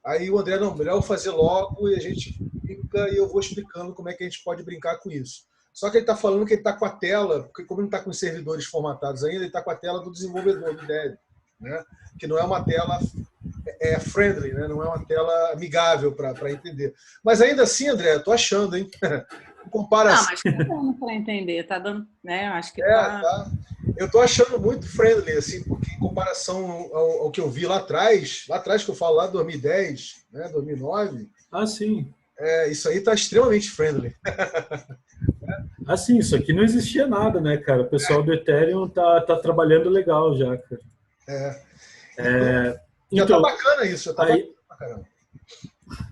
Aí o André, não, melhor eu fazer logo e a gente brinca e eu vou explicando como é que a gente pode brincar com isso. Só que ele está falando que ele está com a tela, porque como ele não está com os servidores formatados ainda, ele está com a tela do desenvolvedor, do Dev, né? Que não é uma tela friendly, né? Não é uma tela amigável para entender. Mas ainda assim, André, eu tô achando, hein? Em comparação... Não, mas tá dando para entender, tá dando, né? Eu acho que tá. Eu tô achando muito friendly, assim, porque em comparação ao que eu vi lá atrás que eu falo lá 2010, né? 2009... Ah, sim. Isso aí tá extremamente friendly. Assim, isso aqui não existia nada, né, cara? O pessoal do Ethereum tá trabalhando legal já, cara. Já tá bacana isso, já tá bacana pra caramba.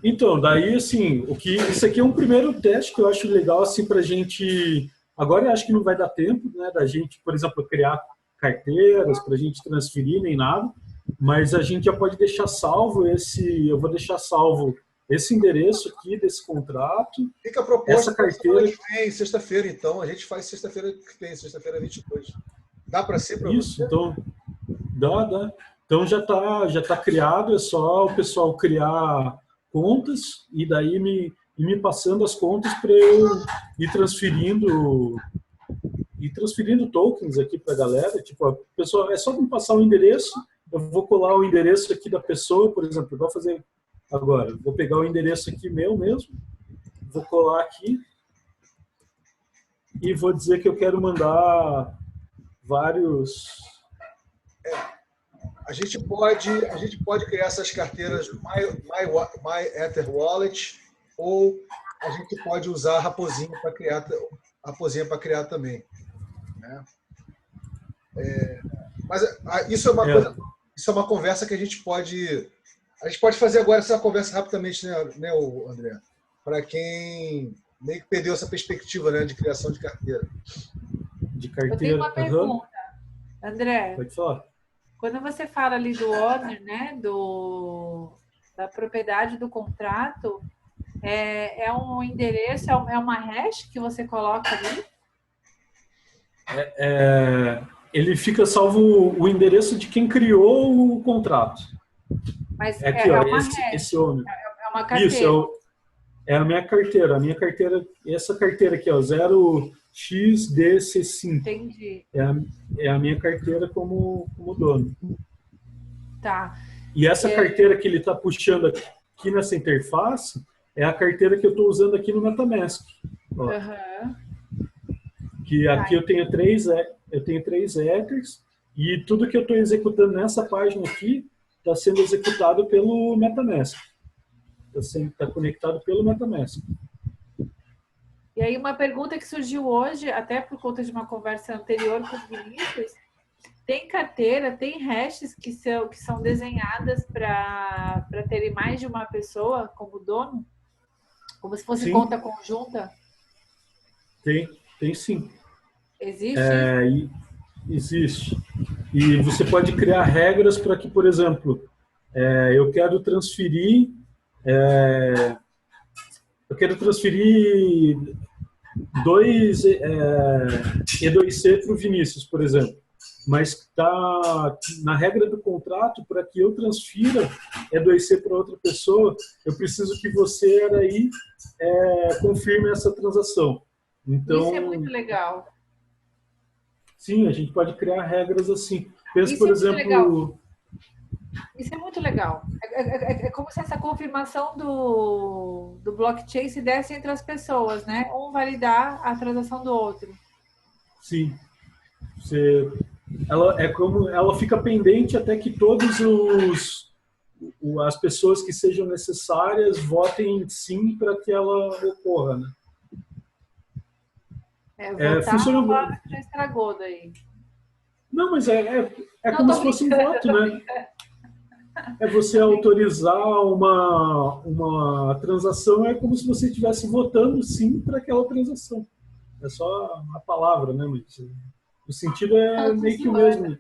Então, daí, assim, isso aqui é um primeiro teste que eu acho legal, assim, pra gente... Agora eu acho que não vai dar tempo, né, da gente, por exemplo, criar carteiras, pra gente transferir, nem nada, mas a gente já pode deixar salvo eu vou deixar salvo esse endereço aqui desse contrato. Fica a proposta essa carteira que vem sexta-feira, então. A gente faz sexta-feira que vem, sexta-feira 22. Dá para ser para isso, você? Então, dá. Então já tá criado, é só o pessoal criar contas e daí me passando as contas para eu ir transferindo tokens aqui para a galera. Tipo, a pessoa, é só me passar o endereço, eu vou colar o endereço aqui da pessoa, por exemplo, eu vou fazer agora, vou pegar o endereço aqui meu mesmo, vou colar aqui e vou dizer que eu quero mandar vários... A gente pode criar essas carteiras no My Ether Wallet, ou a gente pode usar a Raposinha para criar também, né? Mas isso é uma coisa, isso é uma conversa que a gente pode fazer agora essa conversa rapidamente, né, André? Para quem meio que perdeu essa perspectiva, né, de criação de carteira. Eu tenho uma pergunta, André. Pode falar. Quando você fala ali do owner, né, da propriedade do contrato, é um endereço, é uma hash que você coloca ali? Ele fica salvo o endereço de quem criou o contrato. Mas aqui, uma hash. Esse owner. É uma carteira. Isso, é a minha carteira. A minha carteira, essa carteira aqui, 0xDC5. Entendi. É a minha carteira como dono. Tá. E essa carteira que ele está puxando aqui nessa interface é a carteira que eu estou usando aqui no MetaMask. Que aqui eu tenho três Ethers e tudo que eu estou executando nessa página aqui está sendo executado pelo MetaMask. Está conectado pelo MetaMask. E aí uma pergunta que surgiu hoje, até por conta de uma conversa anterior com o Vinícius, tem carteira, tem hashes que são desenhadas para terem mais de uma pessoa como dono? Como se fosse conta conjunta? Tem sim. Existe? Existe. E você pode criar regras para que, por exemplo, eu quero transferir dois E2C para o Vinícius, por exemplo. Mas está na regra do contrato, para que eu transfira E2C para outra pessoa, eu preciso que você aí confirme essa transação. Então, isso é muito legal. Sim, a gente pode criar regras assim. Pensa, por exemplo... Isso é muito legal. É como se essa confirmação do blockchain se desse entre as pessoas, né? Um validar a transação do outro. Sim. Ela fica pendente até que todos as pessoas que sejam necessárias votem sim para que ela ocorra, né? Votar funciona agora já estragou daí. Não, mas como se fosse um voto, né? É você autorizar uma transação, é como se você estivesse votando sim para aquela transação. É só a palavra, né? Mas o sentido é meio que o mesmo.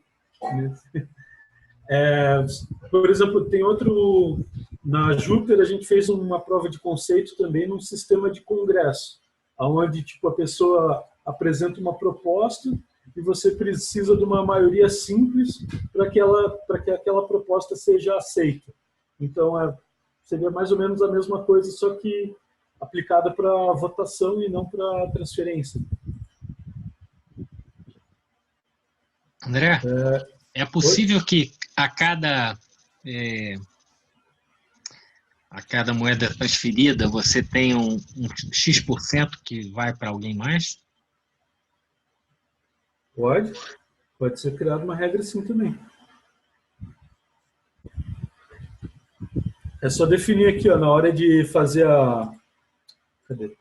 Por exemplo, tem outro... Na Júpiter, a gente fez uma prova de conceito também num sistema de congresso, onde tipo, a pessoa apresenta uma proposta e você precisa de uma maioria simples para que aquela proposta seja aceita. Então, seria mais ou menos a mesma coisa, só que aplicada para votação e não para transferência. André, é possível que a cada moeda transferida você tenha um X% que vai para alguém mais? Pode ser criada uma regra assim também. É só definir aqui, ó, na hora de fazer a... Cadê?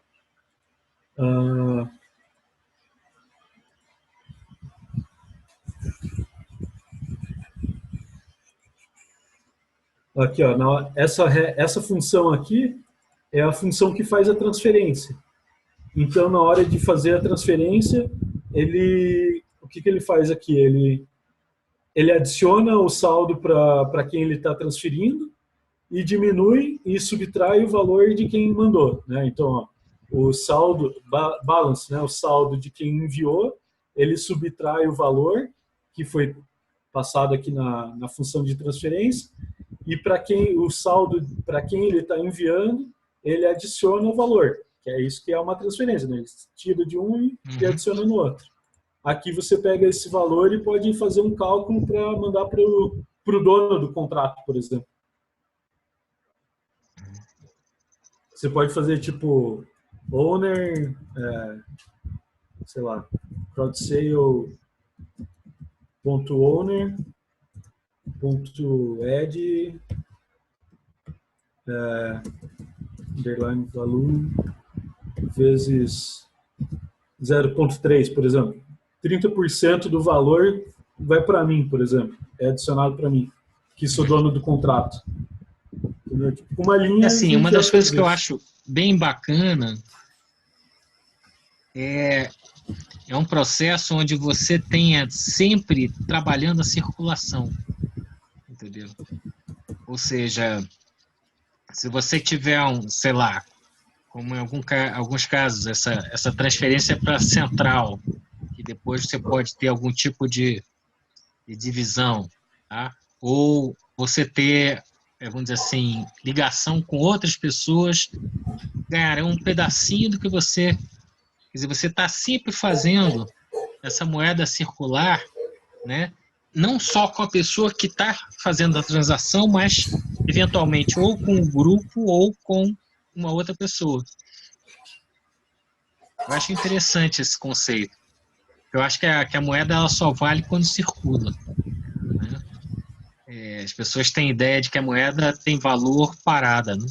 Aqui, ó, essa função aqui é a função que faz a transferência. Então, na hora de fazer a transferência, o que ele faz aqui? Ele adiciona o saldo para quem ele está transferindo e diminui e subtrai o valor de quem mandou, né? Então, ó, o saldo, balance, né? O saldo de quem enviou, ele subtrai o valor que foi passado aqui na função de transferência e para quem o saldo, para quem ele está enviando, ele adiciona o valor, que é isso que é uma transferência, né? Ele tira de um e adiciona no outro. Aqui você pega esse valor e pode fazer um cálculo para mandar para o dono do contrato, por exemplo. Você pode fazer tipo owner, sei lá, crowdsale.owner.add underline value vezes 0,3, por exemplo. 30% do valor vai para mim, por exemplo. É adicionado para mim, que sou dono do contrato. Tipo, uma linha... Assim, uma das coisas que eu acho bem bacana é um processo onde você tenha sempre trabalhando a circulação. Entendeu? Ou seja, se você tiver sei lá, como em alguns casos, essa transferência para a central, que depois você pode ter algum tipo de divisão, tá? Ou você ter, vamos dizer assim, ligação com outras pessoas, ganharão um pedacinho do que você... Quer dizer, você está sempre fazendo essa moeda circular, né? Não só com a pessoa que está fazendo a transação, mas, eventualmente, ou com o grupo ou com uma outra pessoa. Eu acho interessante esse conceito. Eu acho que a moeda ela só vale quando circula, né? As pessoas têm ideia de que a moeda tem valor parada, né?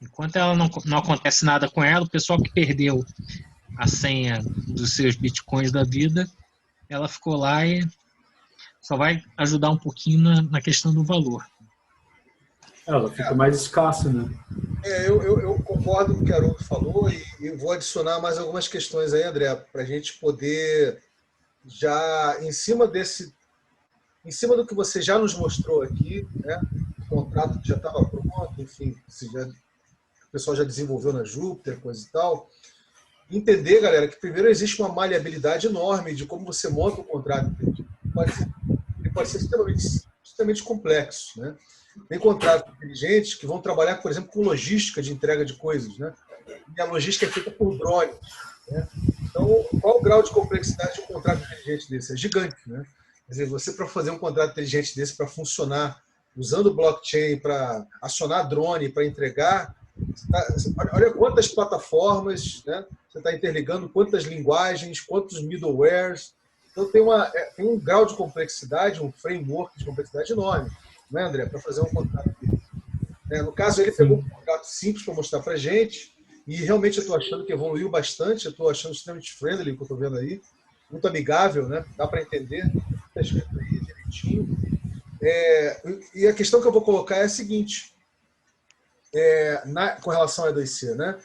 Enquanto ela não acontece nada com ela, o pessoal que perdeu a senha dos seus bitcoins da vida, ela ficou lá e só vai ajudar um pouquinho na questão do valor. Ela fica mais escassa, né? Eu concordo com o que o Haroldo falou e vou adicionar mais algumas questões aí, André, para a gente poder já, em cima do que você já nos mostrou aqui, né? O contrato que já estava pronto, enfim, o pessoal já desenvolveu na Júpiter, coisa e tal. Entender, galera, que primeiro existe uma maleabilidade enorme de como você monta o contrato. Ele pode ser extremamente complexo, né? Tem contratos inteligentes que vão trabalhar, por exemplo, com logística de entrega de coisas, né? E a logística é feita por drone, né? Então, qual o grau de complexidade de um contrato inteligente desse? É gigante, né? Quer dizer, você para fazer um contrato inteligente desse para funcionar, usando blockchain para acionar drone, para entregar, olha quantas plataformas, né? Você está interligando, quantas linguagens, quantos middlewares. Então tem um grau de complexidade, um framework de complexidade enorme, não é, André? Para fazer um contrato desse. No caso, ele pegou um contrato simples para mostrar para a gente E realmente eu estou achando que evoluiu bastante, eu estou achando extremamente friendly, o que eu estou vendo aí, muito amigável, né? Dá para entender, está escrito aí direitinho. E a questão que eu vou colocar é a seguinte, com relação à E2C, né?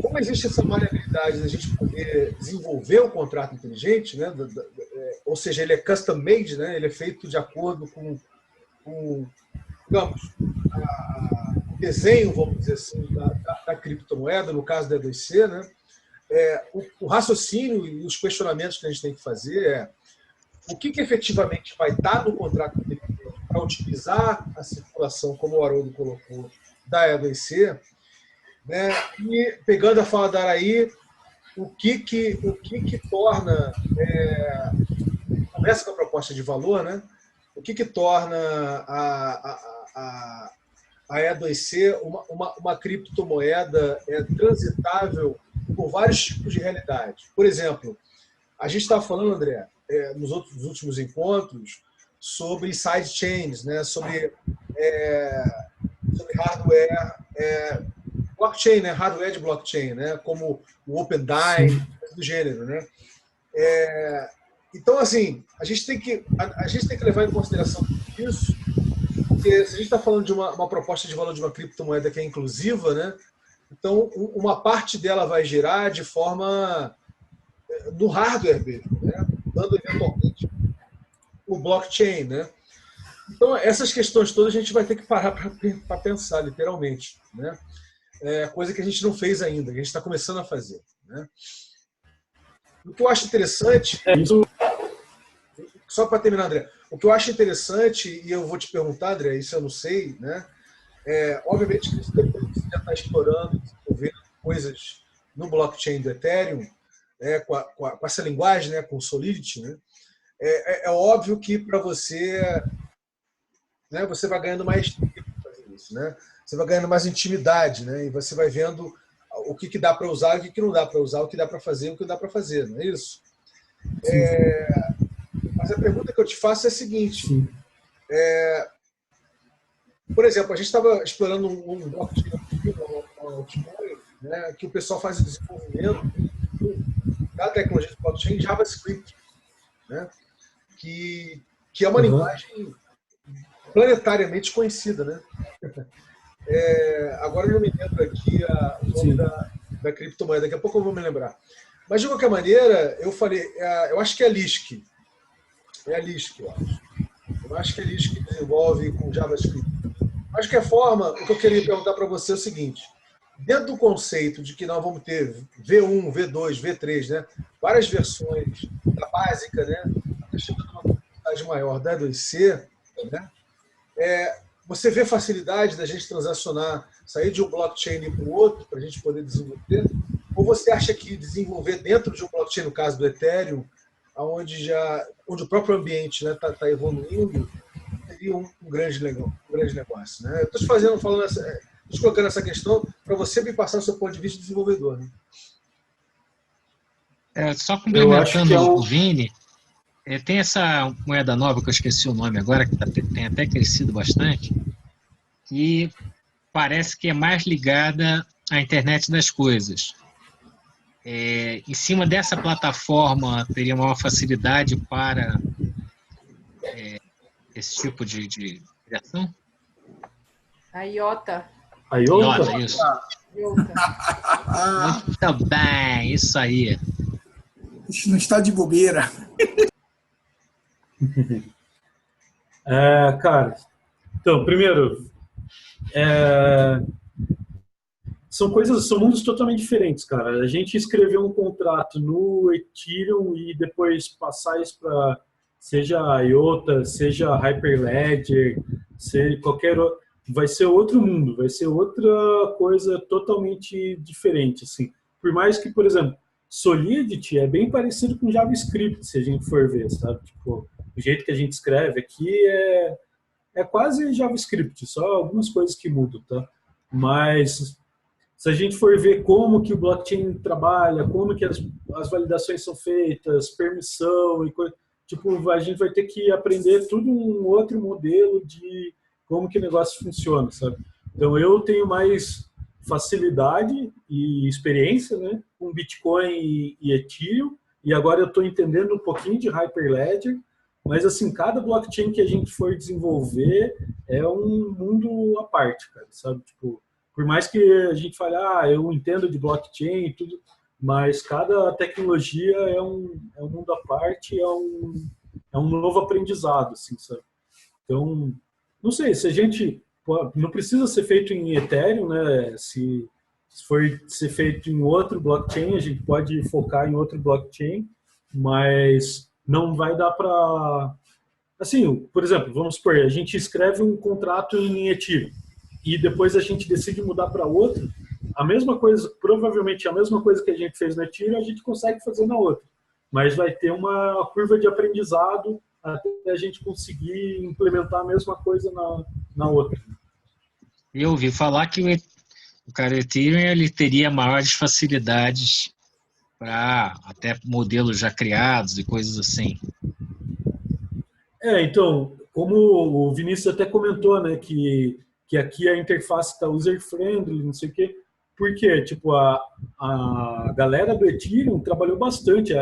Como existe essa variabilidade da gente poder desenvolver um contrato inteligente, né? Ou seja, ele é custom made, né? Ele é feito de acordo com digamos, o desenho, vamos dizer assim, da criptomoeda, no caso da E2C, né? O raciocínio e os questionamentos que a gente tem que fazer o que efetivamente vai estar no contrato para utilizar a circulação, como o Haroldo colocou, da E2C, né? E pegando a fala da Araí, o que torna, começa com a proposta de valor, né? O que torna a E2C uma criptomoeda transitável por vários tipos de realidade. Por exemplo, a gente estava falando, André, nos últimos encontros, sobre sidechains, né? sobre hardware, blockchain, né? Hardware de blockchain, né? Como o OpenDime, do gênero. Né? Então, assim, a gente tem que levar em consideração isso, porque se a gente está falando de uma proposta de valor de uma criptomoeda que é inclusiva, né? Então, uma parte dela vai girar de forma no hardware mesmo, né? Dando eventualmente o blockchain, né? Então, essas questões todas a gente vai ter que parar para pensar, literalmente, né? Coisa que a gente não fez ainda, que a gente está começando a fazer, né? O que eu acho interessante, só para terminar, André, o que eu acho interessante, e eu vou te perguntar, André, isso eu não sei, né? Obviamente que você já está explorando, desenvolvendo coisas no blockchain do Ethereum, com essa linguagem, né, com Solidity, né? É óbvio que para você, né, você vai ganhando mais tempo para fazer isso, né? Você vai ganhando mais intimidade, né? E você vai vendo o que dá para usar, o que não dá para usar, o que dá para fazer, o que não dá para fazer, não é isso? Mas a pergunta que eu te faço é a seguinte: por exemplo, a gente estava explorando um blockchain, né, que o pessoal faz o desenvolvimento da tecnologia de blockchain em JavaScript, né, que é uma linguagem planetariamente conhecida, né? Agora eu não me lembro aqui o nome da criptomoeda, daqui a pouco eu vou me lembrar. Mas, de qualquer maneira, eu falei, eu acho que é Lisk. É a Lisk, eu acho. Eu acho que é Lisk que desenvolve com JavaScript. Mas, de qualquer forma, o que eu queria perguntar para você é o seguinte: dentro do conceito de que nós vamos ter V1, V2, V3, né, várias versões da básica, né, chegando a uma complexidade maior da E2C, né, você vê facilidade da gente transacionar, sair de um blockchain para o outro, para a gente poder desenvolver? Ou você acha que desenvolver dentro de um blockchain, no caso do Ethereum, onde o próprio ambiente, né, tá evoluindo, seria um grande negócio? Né? Eu estou colocando essa questão para você me passar o seu ponto de vista de desenvolvedor. Né? Só complementando o Vini, tem essa moeda nova, que eu esqueci o nome agora, que tem até crescido bastante, e parece que é mais ligada à internet das coisas. Em cima dessa plataforma, teria maior facilidade para esse tipo de criação? A IOTA. A IOTA? Isso. Muito bem, isso aí. A gente não está de bobeira. Cara, então, primeiro, são mundos totalmente diferentes, cara. A gente escreveu um contrato no Ethereum e depois passar isso para seja a IOTA, seja a Hyperledger, seja qualquer outro, vai ser outro mundo, vai ser outra coisa totalmente diferente, assim. Por mais que, por exemplo, Solidity é bem parecido com JavaScript, se a gente for ver, sabe? Tipo, o jeito que a gente escreve aqui é quase JavaScript, só algumas coisas que mudam, tá? Mas se a gente for ver como que o blockchain trabalha, como que as validações são feitas, permissão e coisa, tipo, a gente vai ter que aprender tudo um outro modelo de como que o negócio funciona, sabe? Então, eu tenho mais facilidade e experiência, né, com Bitcoin e Ethereum, e agora eu estou entendendo um pouquinho de Hyperledger, mas, assim, cada blockchain que a gente for desenvolver é um mundo à parte, cara, sabe? Tipo, por mais que a gente fale, eu entendo de blockchain e tudo, mas cada tecnologia é um mundo à parte, é um novo aprendizado, assim, sabe? Então, não sei, se a gente... Não precisa ser feito em Ethereum, né? Se for ser feito em outro blockchain, a gente pode focar em outro blockchain, mas não vai dar para... Assim, por exemplo, vamos supor, a gente escreve um contrato em Ethereum e depois a gente decide mudar para outro, a mesma coisa, provavelmente a mesma coisa que a gente fez no Ethereum, a gente consegue fazer na outra, mas vai ter uma curva de aprendizado até a gente conseguir implementar a mesma coisa na outra. Eu ouvi falar que o cara Ethereum ele teria maiores facilidades para até modelos já criados e coisas assim. Então, como o Vinícius até comentou, né, que aqui a interface está user-friendly, não sei o quê, porque, tipo, a galera do Ethereum trabalhou bastante,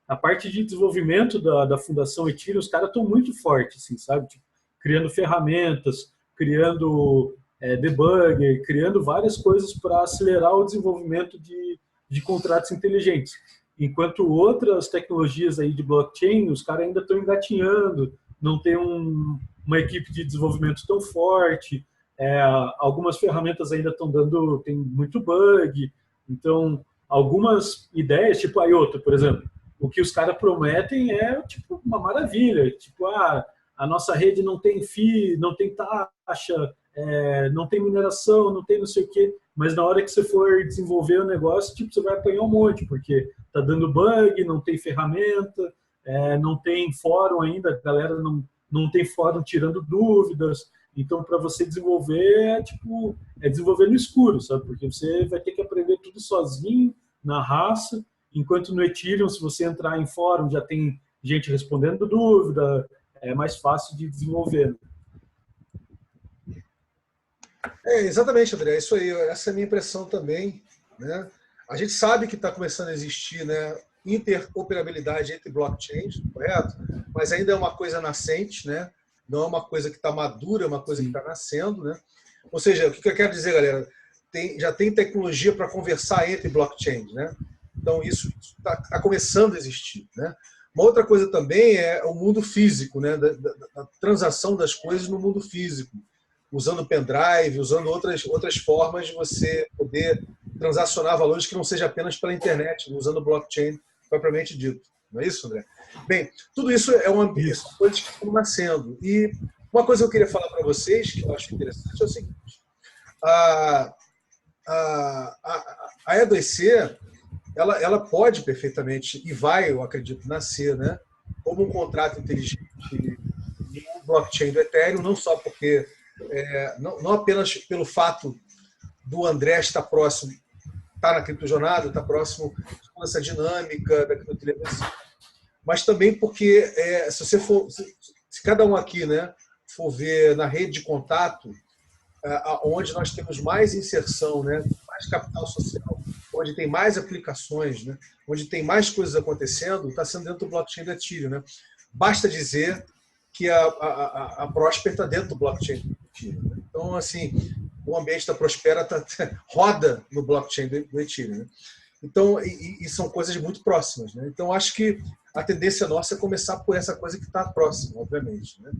a parte de desenvolvimento da Fundação Ethereum, os caras estão muito fortes, assim, sabe? Tipo, criando ferramentas, criando debugger, criando várias coisas para acelerar o desenvolvimento de contratos inteligentes. Enquanto outras tecnologias aí de blockchain, os caras ainda estão engatinhando, não tem uma equipe de desenvolvimento tão forte, algumas ferramentas ainda tem muito bug, então algumas ideias, tipo a IOTA, por exemplo, o que os caras prometem é tipo uma maravilha, tipo, a nossa rede não tem FII, não tem taxa, não tem mineração, não tem não sei o quê, mas na hora que você for desenvolver o negócio, tipo, você vai apanhar um monte, porque tá dando bug, não tem ferramenta, não tem fórum ainda, a galera não tem fórum tirando dúvidas, então para você desenvolver desenvolver no escuro, sabe? Porque você vai ter que aprender tudo sozinho, na raça, enquanto no Ethereum, se você entrar em fórum, já tem gente respondendo dúvida, é mais fácil de desenvolver. Exatamente, André, isso aí, essa é a minha impressão também, né? A gente sabe que está começando a existir, né, interoperabilidade entre blockchains, correto? Mas ainda é uma coisa nascente, né? Não é uma coisa que está madura, é uma coisa que está nascendo, né? Ou seja, o que eu quero dizer, galera? Já tem tecnologia para conversar entre blockchains, né? Então isso está começando a existir, né? Uma outra coisa também é o mundo físico, né? Da transação das coisas no mundo físico, usando pendrive, usando outras formas de você poder transacionar valores que não seja apenas pela internet, usando blockchain propriamente dito. Não é isso, André? Bem, tudo isso é um ambiente, são coisas que estão nascendo. E uma coisa que eu queria falar para vocês, que eu acho interessante, é o seguinte. A E2C, ela pode perfeitamente, e vai, eu acredito, nascer, né, como um contrato inteligente no blockchain do Ethereum, não só porque não apenas pelo fato do André estar próximo, estar na criptojornada, estar próximo com essa dinâmica da criptotelevisão, mas também porque se cada um aqui, né, for ver na rede de contato, onde nós temos mais inserção, né, mais capital social, onde tem mais aplicações, né, onde tem mais coisas acontecendo, está sendo dentro do blockchain do Ethereum, né? Basta dizer que a Prosper está dentro do blockchain do Ethereum, né? Então, assim, o ambiente da Prospera roda no blockchain do Ethereum, né? Então, e são coisas muito próximas, né? Então, acho que a tendência nossa é começar por essa coisa que está próxima, obviamente, né?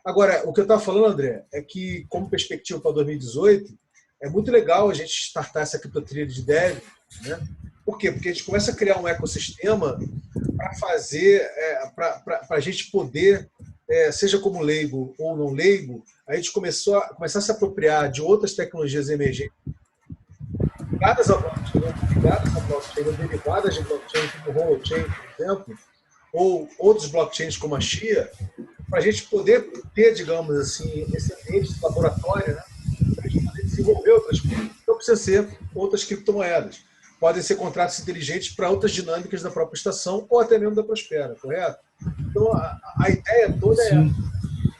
Agora, o que eu estava falando, André, é que, como perspectiva para 2018, é muito legal a gente startar essa criptotrilha de dev, né? Por quê? Porque a gente começa a criar um ecossistema para fazer, para a gente poder, seja como leigo ou não leigo, a gente começar a se apropriar de outras tecnologias emergentes ligadas ao blockchain, derivadas de blockchain, como o Holochain, por exemplo, ou outros blockchains como a Chia, para a gente poder ter, digamos assim, esse ambiente de laboratório, né, para a gente poder desenvolver outras coisas. Não precisa ser outras criptomoedas. Podem ser contratos inteligentes para outras dinâmicas da própria estação ou até mesmo da Prospera, correto? Então, a ideia toda é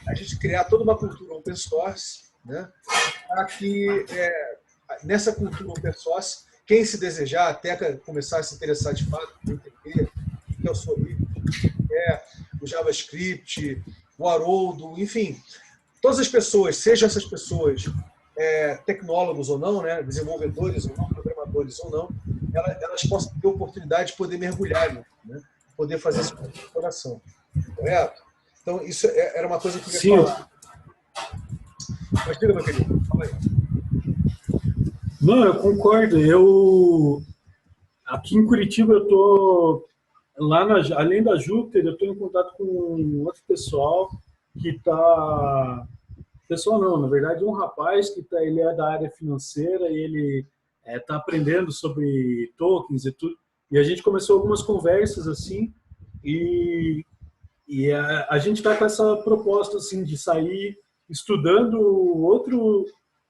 a gente criar toda uma cultura open source né, para que nessa cultura open source, quem se desejar até começar a se interessar de fato por entender o que é o Solid, o que é o JavaScript, o Haroldo, enfim, todas as pessoas, sejam essas pessoas tecnólogos ou não, né, desenvolvedores ou não, programadores ou não, elas possam ter a oportunidade de poder mergulhar, né, poder fazer esse tipo de exploração. Correto? Então, isso era uma coisa que eu queria falar. Mas diga, meu querido, fala aí. Não, eu concordo. Aqui em Curitiba, eu estou lá, além da Júpiter, eu estou em contato com outro pessoal que está... Pessoal não, na verdade, um rapaz que ele é da área financeira e ele está aprendendo sobre tokens e tudo. E a gente começou algumas conversas assim e a gente está com essa proposta assim de sair estudando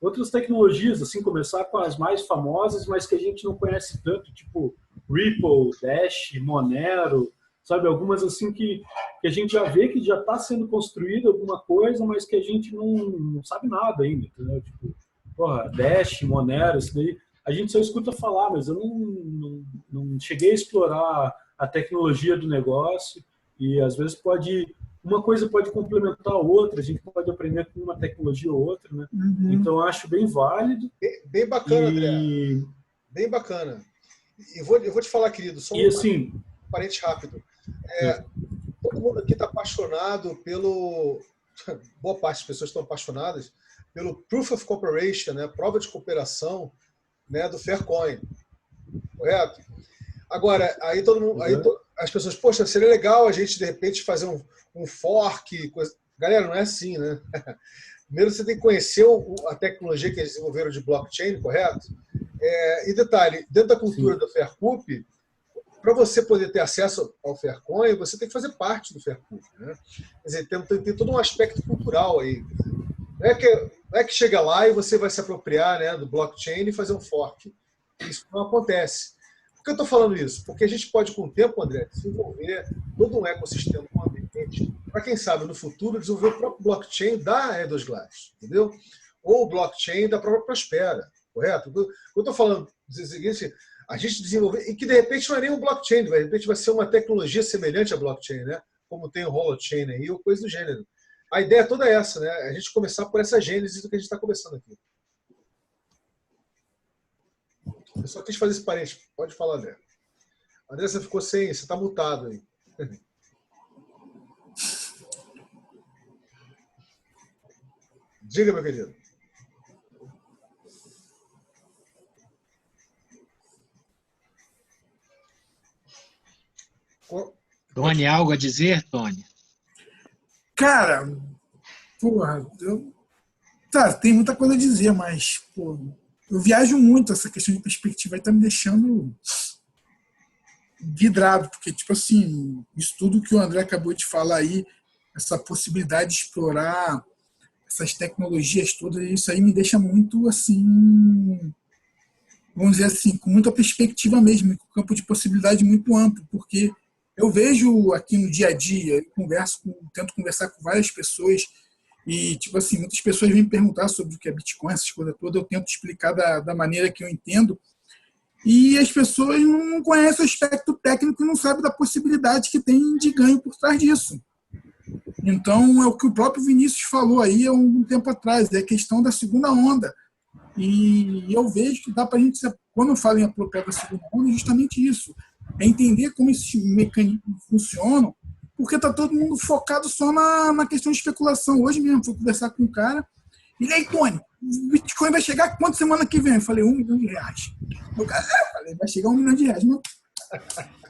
outras tecnologias, assim, começar com as mais famosas, mas que a gente não conhece tanto, tipo Ripple, Dash, Monero, sabe? Algumas assim que a gente já vê que já está sendo construída alguma coisa, mas que a gente não sabe nada ainda, entendeu? Tipo, porra, Dash, Monero, isso daí, a gente só escuta falar, mas eu não cheguei a explorar a tecnologia do negócio e às vezes uma coisa pode complementar a outra, a gente pode aprender com uma tecnologia ou outra, né? Uhum. Então, eu acho bem válido. Bem bacana, André. Bem bacana. Eu vou te falar, querido, só assim, um parênteses rápido. Todo mundo aqui está apaixonado boa parte das pessoas estão apaixonadas pelo Proof of Cooperation, né? Prova de cooperação, né? Do Faircoin. Correto? Agora, as pessoas, poxa, seria legal a gente, de repente, fazer um fork. Galera, não é assim, né? Primeiro você tem que conhecer a tecnologia que eles desenvolveram de blockchain, correto? E detalhe, dentro da cultura do Faircoup, para você poder ter acesso ao Faircoin, você tem que fazer parte do Faircoup, né? Quer dizer, tem todo um aspecto cultural aí. Não é que chega lá e você vai se apropriar, né, do blockchain e fazer um fork. Isso não acontece. Por que eu estou falando isso? Porque a gente pode, com o tempo, André, desenvolver todo um ecossistema com ambiente, para quem sabe, no futuro, desenvolver o próprio blockchain da Eidos Glass, entendeu? Ou o blockchain da própria Prospera, correto? Eu estou falando seguinte, a gente desenvolver, e que de repente não é nem um blockchain, de repente vai ser uma tecnologia semelhante à blockchain, né? Como tem o holochain aí, ou coisa do gênero. A ideia toda é essa, né? A gente começar por essa gênese do que a gente está começando aqui. Eu só quis fazer esse parênteses. Pode falar, André. André, você ficou sem... Você está mutado aí. Diga, meu querido. Tony, algo a dizer, Tony? Cara, porra, tem muita coisa a dizer, mas, pô, eu viajo muito, essa questão de perspectiva aí tá me deixando vidrado, porque, tipo assim, isso tudo que o André acabou de falar aí, essa possibilidade de explorar essas tecnologias todas, isso aí me deixa muito, assim, vamos dizer assim, com muita perspectiva mesmo, com um campo de possibilidade muito amplo, porque eu vejo aqui no dia a dia, tento conversar com várias pessoas e, tipo assim, muitas pessoas vêm me perguntar sobre o que é Bitcoin, essas coisas todas, eu tento explicar da maneira que eu entendo e as pessoas não conhecem o aspecto técnico e não sabem da possibilidade que tem de ganho por trás disso. Então, é o que o próprio Vinícius falou aí há um tempo atrás, é a questão da segunda onda. E eu vejo que dá para a gente, quando eu falo em apropriar da segunda onda, é justamente isso. É entender como esses mecanismos funcionam, porque está todo mundo focado só na questão de especulação. Hoje mesmo fui conversar com um cara, e aí, Tony, o Bitcoin vai chegar quanto semana que vem? Eu falei, R$1 milhão. O cara, falei, vai chegar R$1 milhão. Não.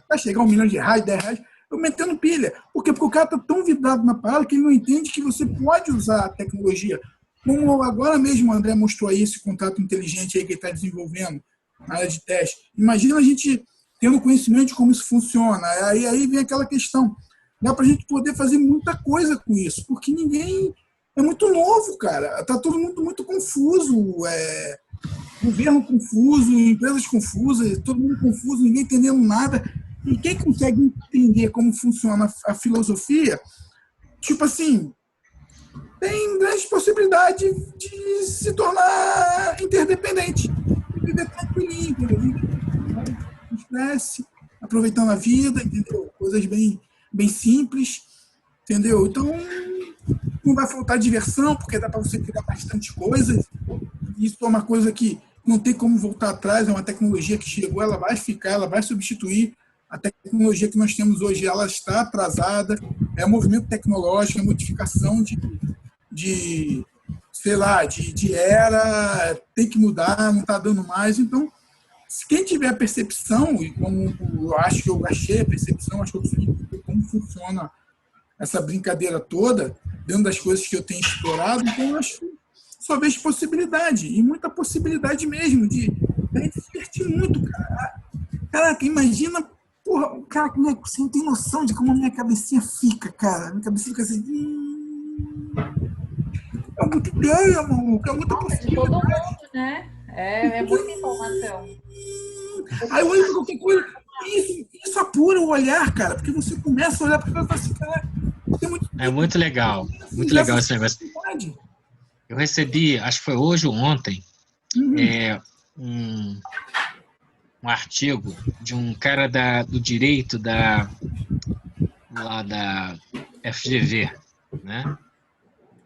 Vai chegar R$1 milhão, R$10. Eu metendo pilha. Por quê? Porque o cara está tão vidrado na parada que ele não entende que você pode usar a tecnologia. Como agora mesmo o André mostrou aí esse contrato inteligente aí que ele está desenvolvendo na área de teste. Imagina a gente tendo conhecimento de como isso funciona. Aí vem aquela questão. Dá para a gente poder fazer muita coisa com isso, porque ninguém... É muito novo, cara. Está todo mundo muito confuso. Governo confuso, empresas confusas, todo mundo confuso, ninguém entendendo nada. E quem consegue entender como funciona a filosofia, tipo assim, mais possibilidade de se tornar interdependente, viver tranquilinho, entendeu? Estresse, aproveitando a vida, entendeu? Coisas bem simples, entendeu? Então, não vai faltar diversão, porque dá para você criar bastante coisas. Isso é uma coisa que não tem como voltar atrás, é uma tecnologia que chegou, ela vai ficar, ela vai substituir. A tecnologia que nós temos hoje, ela está atrasada, é um movimento tecnológico, é modificação de era, tem que mudar, não está dando mais. Então, se quem tiver a percepção, e como eu acho que eu achei a percepção, acho que eu consegui como funciona essa brincadeira toda, dentro das coisas que eu tenho explorado, então eu acho que só vejo possibilidade, e muita possibilidade mesmo, de a gente se divertir muito, cara. Caraca, imagina, porra, cara, você não tem noção de como a minha cabecinha fica, cara. Minha cabecinha fica assim. É muita ideia, maluco, é muita possibilidade. Todo mundo, né? É muita informação. Aí eu olho pra qualquer coisa, isso apura o olhar, cara, porque você começa a olhar para o assim, cara. É muito legal esse negócio. Eu recebi, acho que foi hoje ou ontem, um artigo de um cara do direito lá da FGV, né?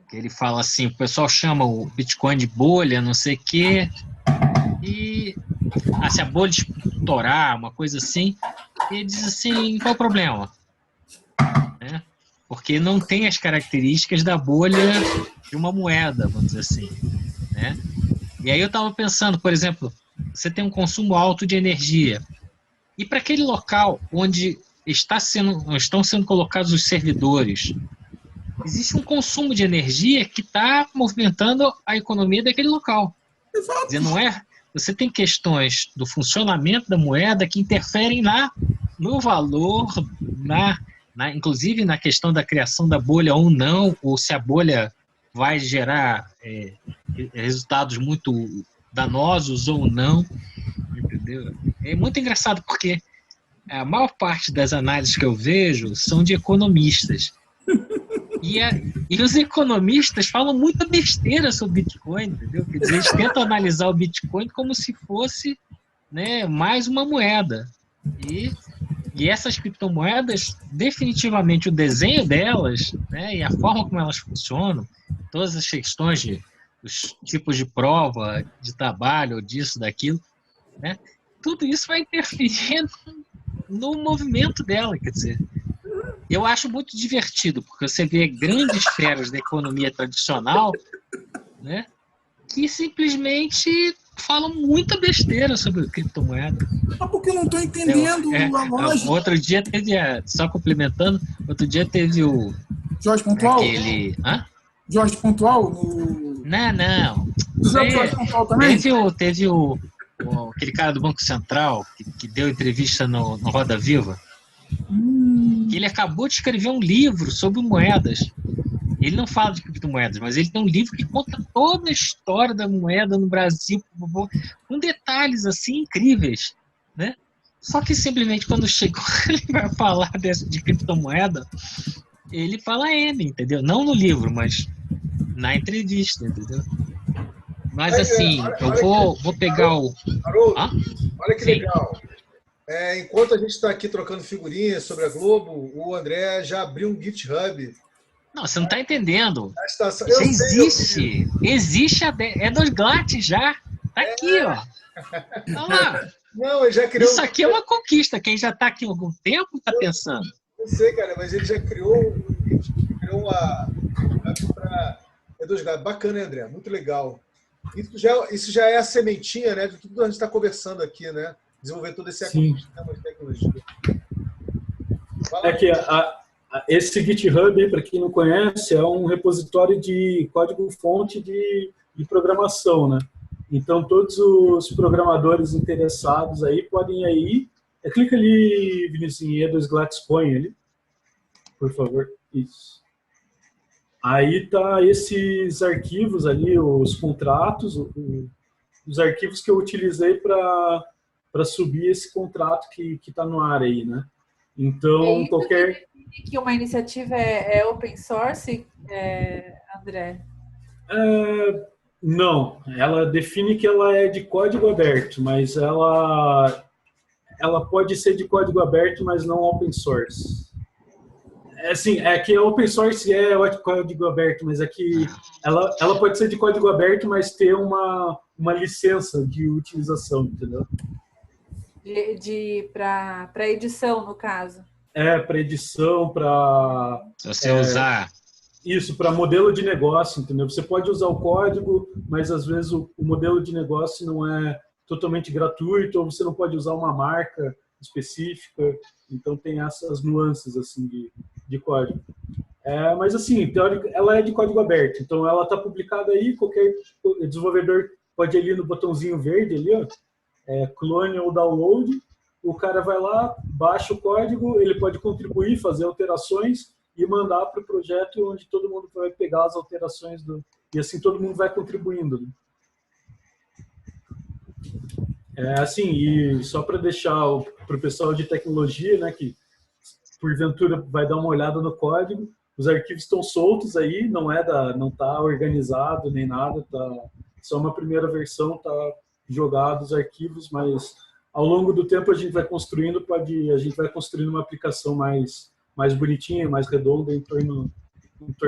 Que ele fala assim, o pessoal chama o Bitcoin de bolha, não sei o quê, e se a bolha estourar, uma coisa assim, ele diz assim, qual o problema? Né? Porque não tem as características da bolha de uma moeda, vamos dizer assim, né? E aí eu estava pensando, por exemplo, você tem um consumo alto de energia, e para aquele local onde estão sendo colocados os servidores, existe um consumo de energia que está movimentando a economia daquele local. Quer dizer, não é? Você tem questões do funcionamento da moeda que interferem no valor, inclusive na questão da criação da bolha ou não, ou se a bolha vai gerar resultados muito danosos ou não, entendeu? É muito engraçado porque a maior parte das análises que eu vejo são de economistas. E os economistas falam muita besteira sobre Bitcoin, entendeu? Quer dizer, eles tentam analisar o Bitcoin como se fosse, né, mais uma moeda. E essas criptomoedas, definitivamente o desenho delas, né, e a forma como elas funcionam, todas as questões dos tipos de prova, de trabalho, disso, daquilo, né, tudo isso vai interferir no movimento dela, quer dizer. Eu acho muito divertido, porque você vê grandes feras da economia tradicional, né, que simplesmente falam muita besteira sobre criptomoeda. Mas porque eu não estou entendendo a lógica. Outro dia teve, só complementando, outro dia teve o... Jorge Pontual? Hã? Jorge Pontual? Não. Jorge Pontual também? Teve aquele cara do Banco Central que deu entrevista no Roda Viva. Ele acabou de escrever um livro sobre moedas. Ele não fala de criptomoedas, mas ele tem um livro que conta toda a história da moeda no Brasil, com detalhes assim incríveis, né? Só que simplesmente quando chegou ele vai falar de criptomoeda, ele fala N, entendeu? Não no livro, mas na entrevista, entendeu? Mas assim, eu vou pegar o... Haroldo, olha que legal. Enquanto a gente está aqui trocando figurinhas sobre a Globo, o André já abriu um GitHub. Não, você não está entendendo. Já existe. Existe a E2GLAT já. Tá aqui, ó. Olha lá. Não, ele já criou... Isso aqui é uma conquista. Quem já está aqui há algum tempo está pensando. Eu sei, cara, mas ele já criou uma para E2GLAT. Bacana, André? Muito legal. Isso já é a sementinha, né, de tudo que a gente está conversando aqui, né? Desenvolver todo esse ecossistema de tecnologia. Esse GitHub, para quem não conhece, é um repositório de código-fonte de programação, né? Então, todos os programadores interessados aí podem ir. Clica ali, Vinicius, em E2GLAT Coin ali, por favor. Isso. Aí tá esses arquivos ali, os contratos, os arquivos que eu utilizei para subir esse contrato que está no ar aí, né? Então, que uma iniciativa é open source, André? Não, ela define que ela é de código aberto, mas ela pode ser de código aberto, mas não open source. Assim, é que open source é código aberto, mas é que ela pode ser de código aberto, mas ter uma licença de utilização, entendeu? Para edição, no caso. Para edição, para... Se você usar... Isso, para modelo de negócio, entendeu? Você pode usar o código, mas às vezes o modelo de negócio não é totalmente gratuito, ou você não pode usar uma marca específica, então tem essas nuances assim de código. Mas assim, teórica, ela é de código aberto, então ela está publicada aí, qualquer desenvolvedor pode ir ali no botãozinho verde ali, ó, clone ou download, o cara vai lá, baixa o código, ele pode contribuir, fazer alterações e mandar para o projeto onde todo mundo vai pegar as alterações e assim todo mundo vai contribuindo. Assim, e só para deixar para o pessoal de tecnologia, né, que porventura vai dar uma olhada no código, os arquivos estão soltos aí, não está organizado nem nada, tá só uma primeira versão, tá jogado os arquivos, mas ao longo do tempo a gente vai construindo, uma aplicação mais bonitinha, mais redonda em torno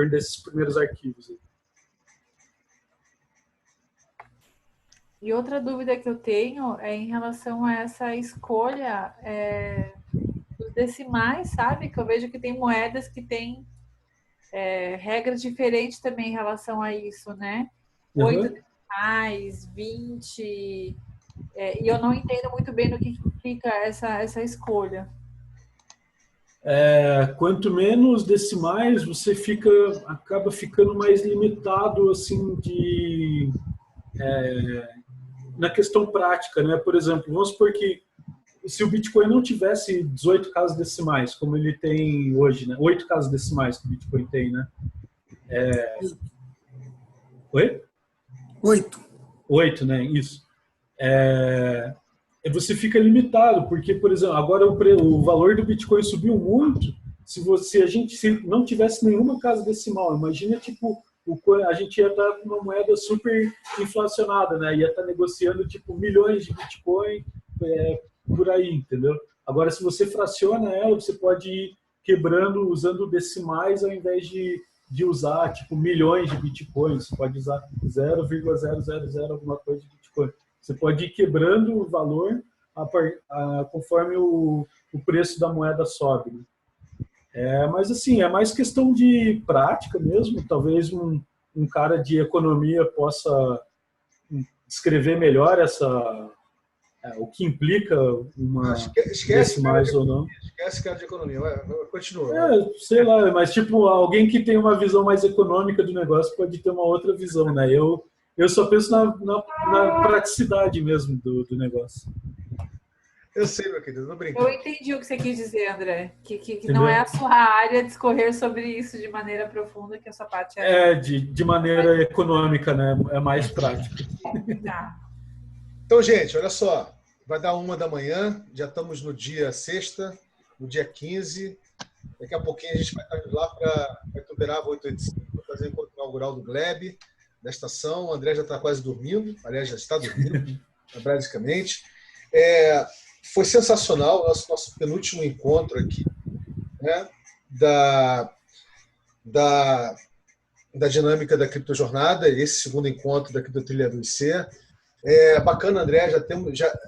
desses primeiros arquivos aí. E outra dúvida que eu tenho é em relação a essa escolha dos decimais, sabe? Que eu vejo que tem moedas que têm regras diferentes também em relação a isso, né? 8 decimais, 20... e eu não entendo muito bem no que implica essa escolha. Quanto menos decimais, você acaba ficando mais limitado assim na questão prática, né? Por exemplo, vamos supor que se o Bitcoin não tivesse 18 casas decimais, como ele tem hoje, né? 8 casas decimais que o Bitcoin tem, né? Oi? 8, né? Isso. Você fica limitado, porque, por exemplo, agora o valor do Bitcoin subiu muito. Se a gente não tivesse nenhuma casa decimal, imagina, tipo, a gente ia estar com uma moeda super inflacionada, né? Ia estar negociando, tipo, milhões de Bitcoin por aí, entendeu? Agora, se você fraciona ela, você pode ir quebrando, usando decimais, ao invés de usar, tipo, milhões de Bitcoins. Você pode usar 0,000 alguma coisa de Bitcoin. Você pode ir quebrando o valor conforme o preço da moeda sobe. Mas, assim, é mais questão de prática mesmo. Talvez um cara de economia possa descrever melhor o que implica decimais ou não. Esquece cara de economia. Continua. Sei lá, mas, tipo, alguém que tem uma visão mais econômica do negócio pode ter uma outra visão, né? Eu só penso na praticidade mesmo do negócio. Eu sei, meu querido, não brincando. Eu entendi o que você quis dizer, André. Que não é a sua área discorrer sobre isso de maneira profunda, que a sua parte de maneira econômica, né? É mais prática. Tá. Então, gente, olha só. Vai dar 1h, já estamos no dia sexta, no dia 15. Daqui a pouquinho a gente vai estar lá para Ituberava 885, para fazer o encontro inaugural do Gleb, da estação. O André já está quase dormindo, aliás, já está dormindo, basicamente. Foi sensacional o nosso penúltimo encontro aqui, né, da dinâmica da criptojornada, esse segundo encontro da Criptotrilha 2C. Bacana, André,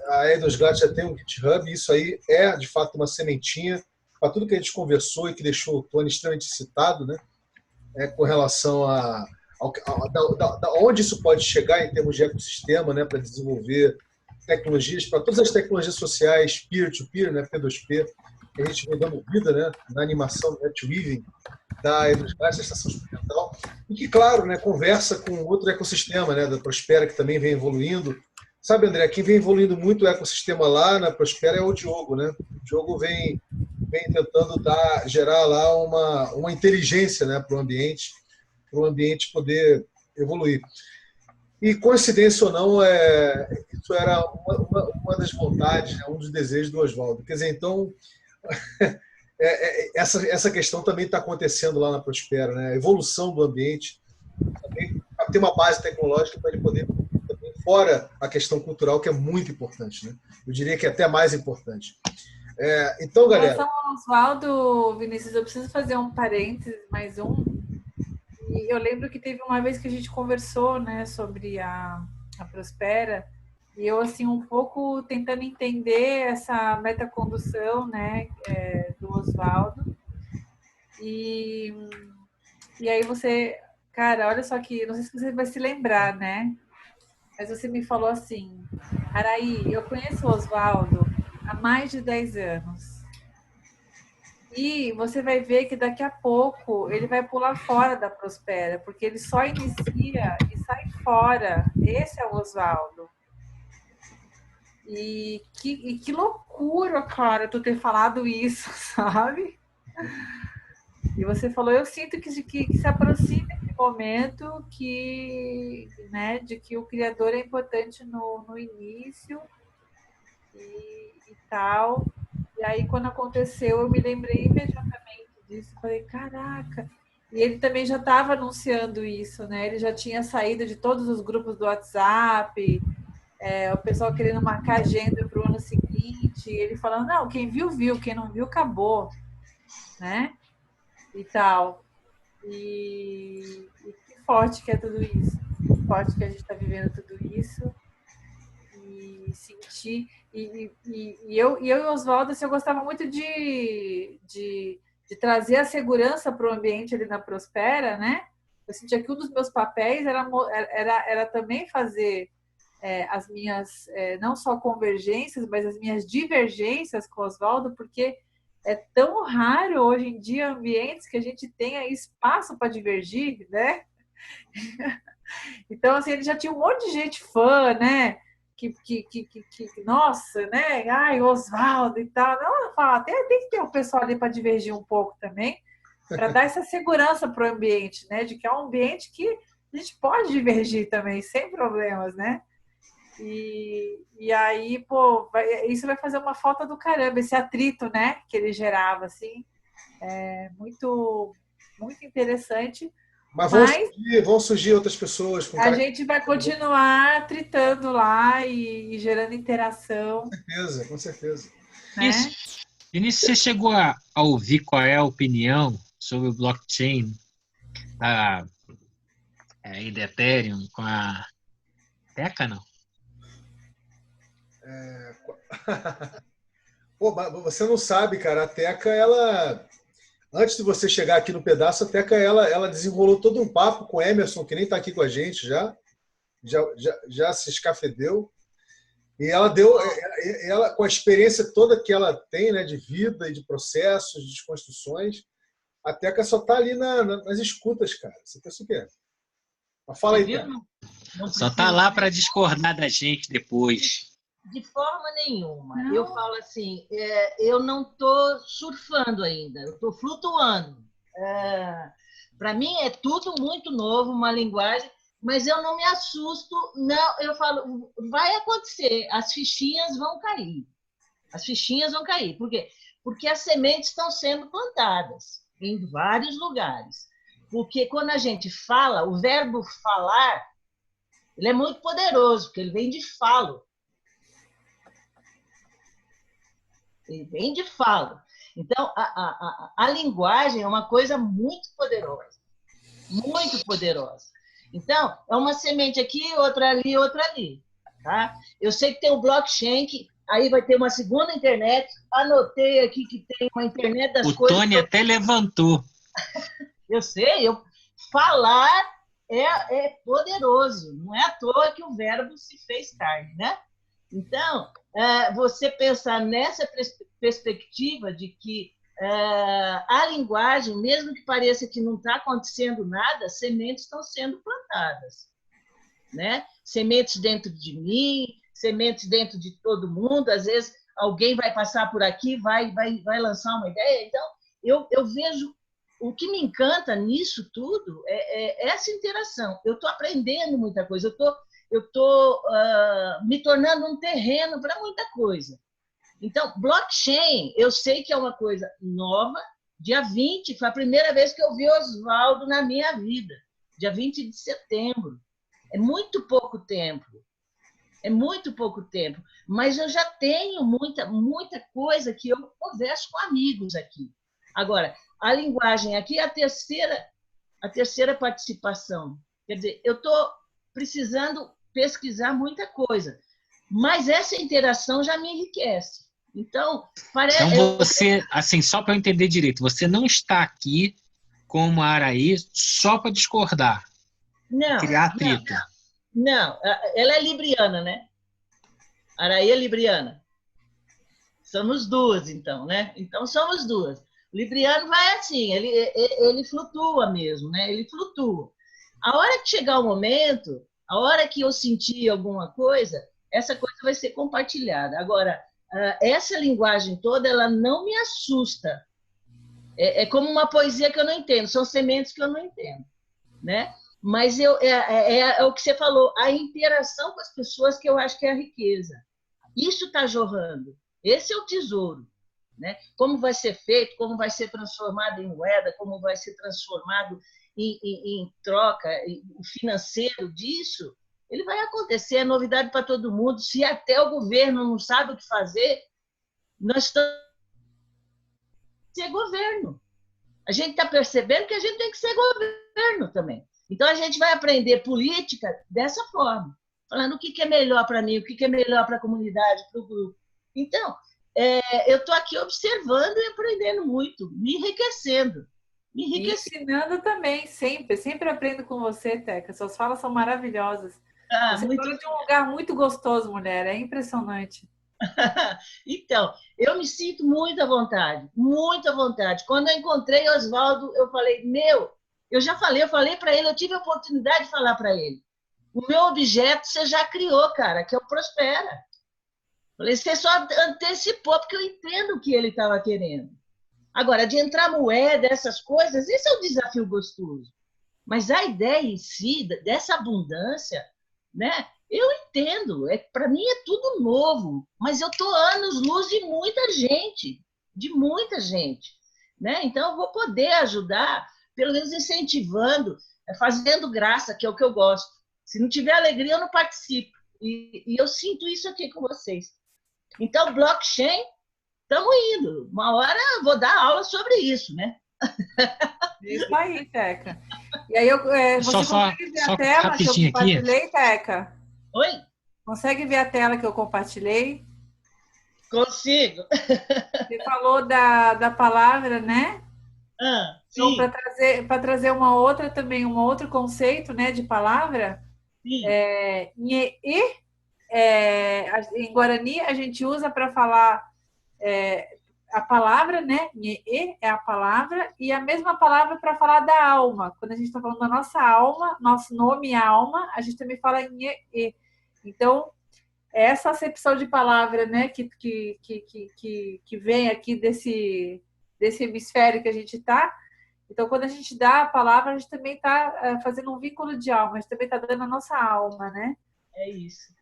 a Edosglat já tem um GitHub, e isso aí é, de fato, uma sementinha para tudo que a gente conversou e que deixou o Tony extremamente excitado, né, com relação a onde isso pode chegar em termos de ecossistema, né, para desenvolver tecnologias, para todas as tecnologias sociais, peer-to-peer, né, P2P, que a gente vem dando vida, né, na animação NetWeaving da Edosglat, da Estação Experimental, e que, claro, né, conversa com outro ecossistema, né, da Prospera, que também vem evoluindo. Sabe, André, quem vem evoluindo muito o ecossistema lá na Prospera é o Diogo, né? O Diogo vem tentando gerar lá uma inteligência, né, para o ambiente poder evoluir. E, coincidência ou não, isso era uma das vontades, né, um dos desejos do Oswaldo. Quer dizer, então, essa questão também está acontecendo lá na Prospera, né? A evolução do ambiente também está ter uma base tecnológica para ele poder, fora a questão cultural, que é muito importante, né? Eu diria que é até mais importante. Então, galera... Em relação ao Oswaldo, Vinícius, eu preciso fazer um parênteses, mais um. E eu lembro que teve uma vez que a gente conversou, né, sobre a Prospera, e eu, assim, um pouco tentando entender essa metacondução, né, do Oswaldo. E aí você... Cara, olha só que... Não sei se você vai se lembrar, né? Mas você me falou assim: Araí, eu conheço o Oswaldo há mais de 10 anos. E você vai ver que daqui a pouco ele vai pular fora da Prospera, porque ele só inicia e sai fora. Esse é o Oswaldo. E que loucura, cara, tu ter falado isso, sabe? E você falou, eu sinto que se aproxima esse momento né, de que o Criador é importante no início e tal. E aí, quando aconteceu, eu me lembrei imediatamente disso. Falei, caraca. E ele também já estava anunciando isso, né? Ele já tinha saído de todos os grupos do WhatsApp, o pessoal querendo marcar agenda para o ano seguinte. E ele falando, não, quem viu, viu. Quem não viu, acabou. Né? E tal. E que forte que é tudo isso. Que forte que a gente está vivendo tudo isso. E sentir... E eu e o Oswaldo, assim, eu gostava muito de trazer a segurança para o ambiente ali na Prospera, né? Eu sentia que um dos meus papéis era também fazer as minhas, não só convergências, mas as minhas divergências com o Oswaldo, porque é tão raro hoje em dia ambientes que a gente tenha espaço para divergir, né? Então, assim, ele já tinha um monte de gente fã, né? Nossa, né? Ai, Oswaldo e tal. Não, fala, tem que ter o pessoal ali para divergir um pouco também, para dar essa segurança para o ambiente, né? De que é um ambiente que a gente pode divergir também, sem problemas, né? E aí, pô, isso vai fazer uma falta do caramba, esse atrito, né? Que ele gerava, assim. Muito, muito interessante. Mas vão surgir outras pessoas. A gente vai continuar tritando lá e gerando interação. Com certeza. Né? Vinícius, você chegou a ouvir qual é a opinião sobre o blockchain da Ethereum com a Teca, não? Pô, você não sabe, cara. A Teca, ela... Antes de você chegar aqui no pedaço, a Teca ela desenrolou todo um papo com o Emerson, que nem está aqui com a gente já se escafedeu. E ela com a experiência toda que ela tem, né, de vida e de processos, de desconstruções, a Teca só está ali nas escutas, cara. Você pensa o quê? Mas fala aí, Teca. Só está lá para discordar da gente depois. De forma nenhuma. Não. Eu falo assim, eu não estou surfando ainda, eu estou flutuando. Para mim é tudo muito novo, uma linguagem, mas eu não me assusto. Não, eu falo, vai acontecer, as fichinhas vão cair. As fichinhas vão cair. Por quê? Porque as sementes estão sendo plantadas em vários lugares. Porque quando a gente fala, o verbo falar, ele é muito poderoso, porque ele vem de falo. Ele vem de falo. Então, a linguagem é uma coisa muito poderosa. Muito poderosa. Então, é uma semente aqui, outra ali, outra ali. Tá? Eu sei que tem o blockchain, que aí vai ter uma segunda internet. Anotei aqui que tem uma internet das coisas. O Tony até levantou. Eu sei. Falar é poderoso. Não é à toa que o verbo se fez carne, né? Então, você pensar nessa perspectiva de que a linguagem, mesmo que pareça que não está acontecendo nada, sementes estão sendo plantadas. Né? Sementes dentro de mim, sementes dentro de todo mundo. Às vezes, alguém vai passar por aqui, vai lançar uma ideia. Então, eu vejo... O que me encanta nisso tudo é essa interação. Eu estou aprendendo muita coisa, eu estou me tornando um terreno para muita coisa. Então, blockchain, eu sei que é uma coisa nova. Dia 20 foi a primeira vez que eu vi Oswaldo na minha vida. dia 20 de setembro. É muito pouco tempo. É muito pouco tempo. Mas eu já tenho muita coisa que eu converso com amigos aqui. Agora, a linguagem aqui é a terceira participação. Quer dizer, eu estou precisando pesquisar muita coisa, mas essa interação já me enriquece. Então, parece. Então você, assim, só para eu entender direito, você não está aqui como a Araí só para discordar, criar atrito. Não, ela é libriana, né? A Araí é libriana. Somos duas, então, né? Então, somos duas. O libriano vai assim, ele flutua mesmo, né? Ele flutua. A hora que chegar o momento, a hora que eu sentir alguma coisa, essa coisa vai ser compartilhada. Agora, essa linguagem toda, ela não me assusta. É como uma poesia que eu não entendo, são sementes que eu não entendo, né? Mas é o que você falou, a interação com as pessoas que eu acho que é a riqueza. Isso está jorrando. Esse é o tesouro, né? Como vai ser feito, como vai ser transformado em moeda, como vai ser transformado em troca financeiro disso, ele vai acontecer, é novidade para todo mundo. Se até o governo não sabe o que fazer, nós estamos ser governo. A gente está percebendo que a gente tem que ser governo também. Então, a gente vai aprender política dessa forma, falando o que é melhor para mim, o que é melhor para a comunidade, para o grupo. Então, eu estou aqui observando e aprendendo muito, me enriquecendo. E ensinando também, sempre aprendo com você, Teca. Suas falas são maravilhosas. Você fala de um lugar muito gostoso, mulher, é impressionante. Então, eu me sinto muito à vontade, muito à vontade. Quando eu encontrei o Oswaldo, eu falei, eu falei para ele, eu tive a oportunidade de falar para ele. O meu objeto você já criou, cara, que é o Prospera. Falei, você só antecipou, porque eu entendo o que ele estava querendo. Agora, de entrar moeda, essas coisas, esse é o desafio gostoso. Mas a ideia em si, dessa abundância, né? Eu entendo, para mim é tudo novo, mas eu estou anos-luz de muita gente, né? Então eu vou poder ajudar, pelo menos incentivando, fazendo graça, que é o que eu gosto. Se não tiver alegria, eu não participo. E eu sinto isso aqui com vocês. Então, blockchain, estamos indo. Uma hora eu vou dar aula sobre isso, né? Isso aí, Teca. E aí, você consegue ver a tela que eu compartilhei, Teca? Oi? Consegue ver a tela que eu compartilhei? Consigo. Você falou da palavra, né? Sim. Então, para trazer um outro conceito, né, de palavra, sim. Em Guarani a gente usa para falar a palavra, né? Nhe é a palavra, e a mesma palavra para falar da alma. Quando a gente está falando da nossa alma, nosso nome é alma, a gente também fala nhe. Então, essa acepção de palavra, né, que vem aqui desse hemisfério que a gente está. Então, quando a gente dá a palavra, a gente também está fazendo um vínculo de alma, a gente também está dando a nossa alma, né? É isso.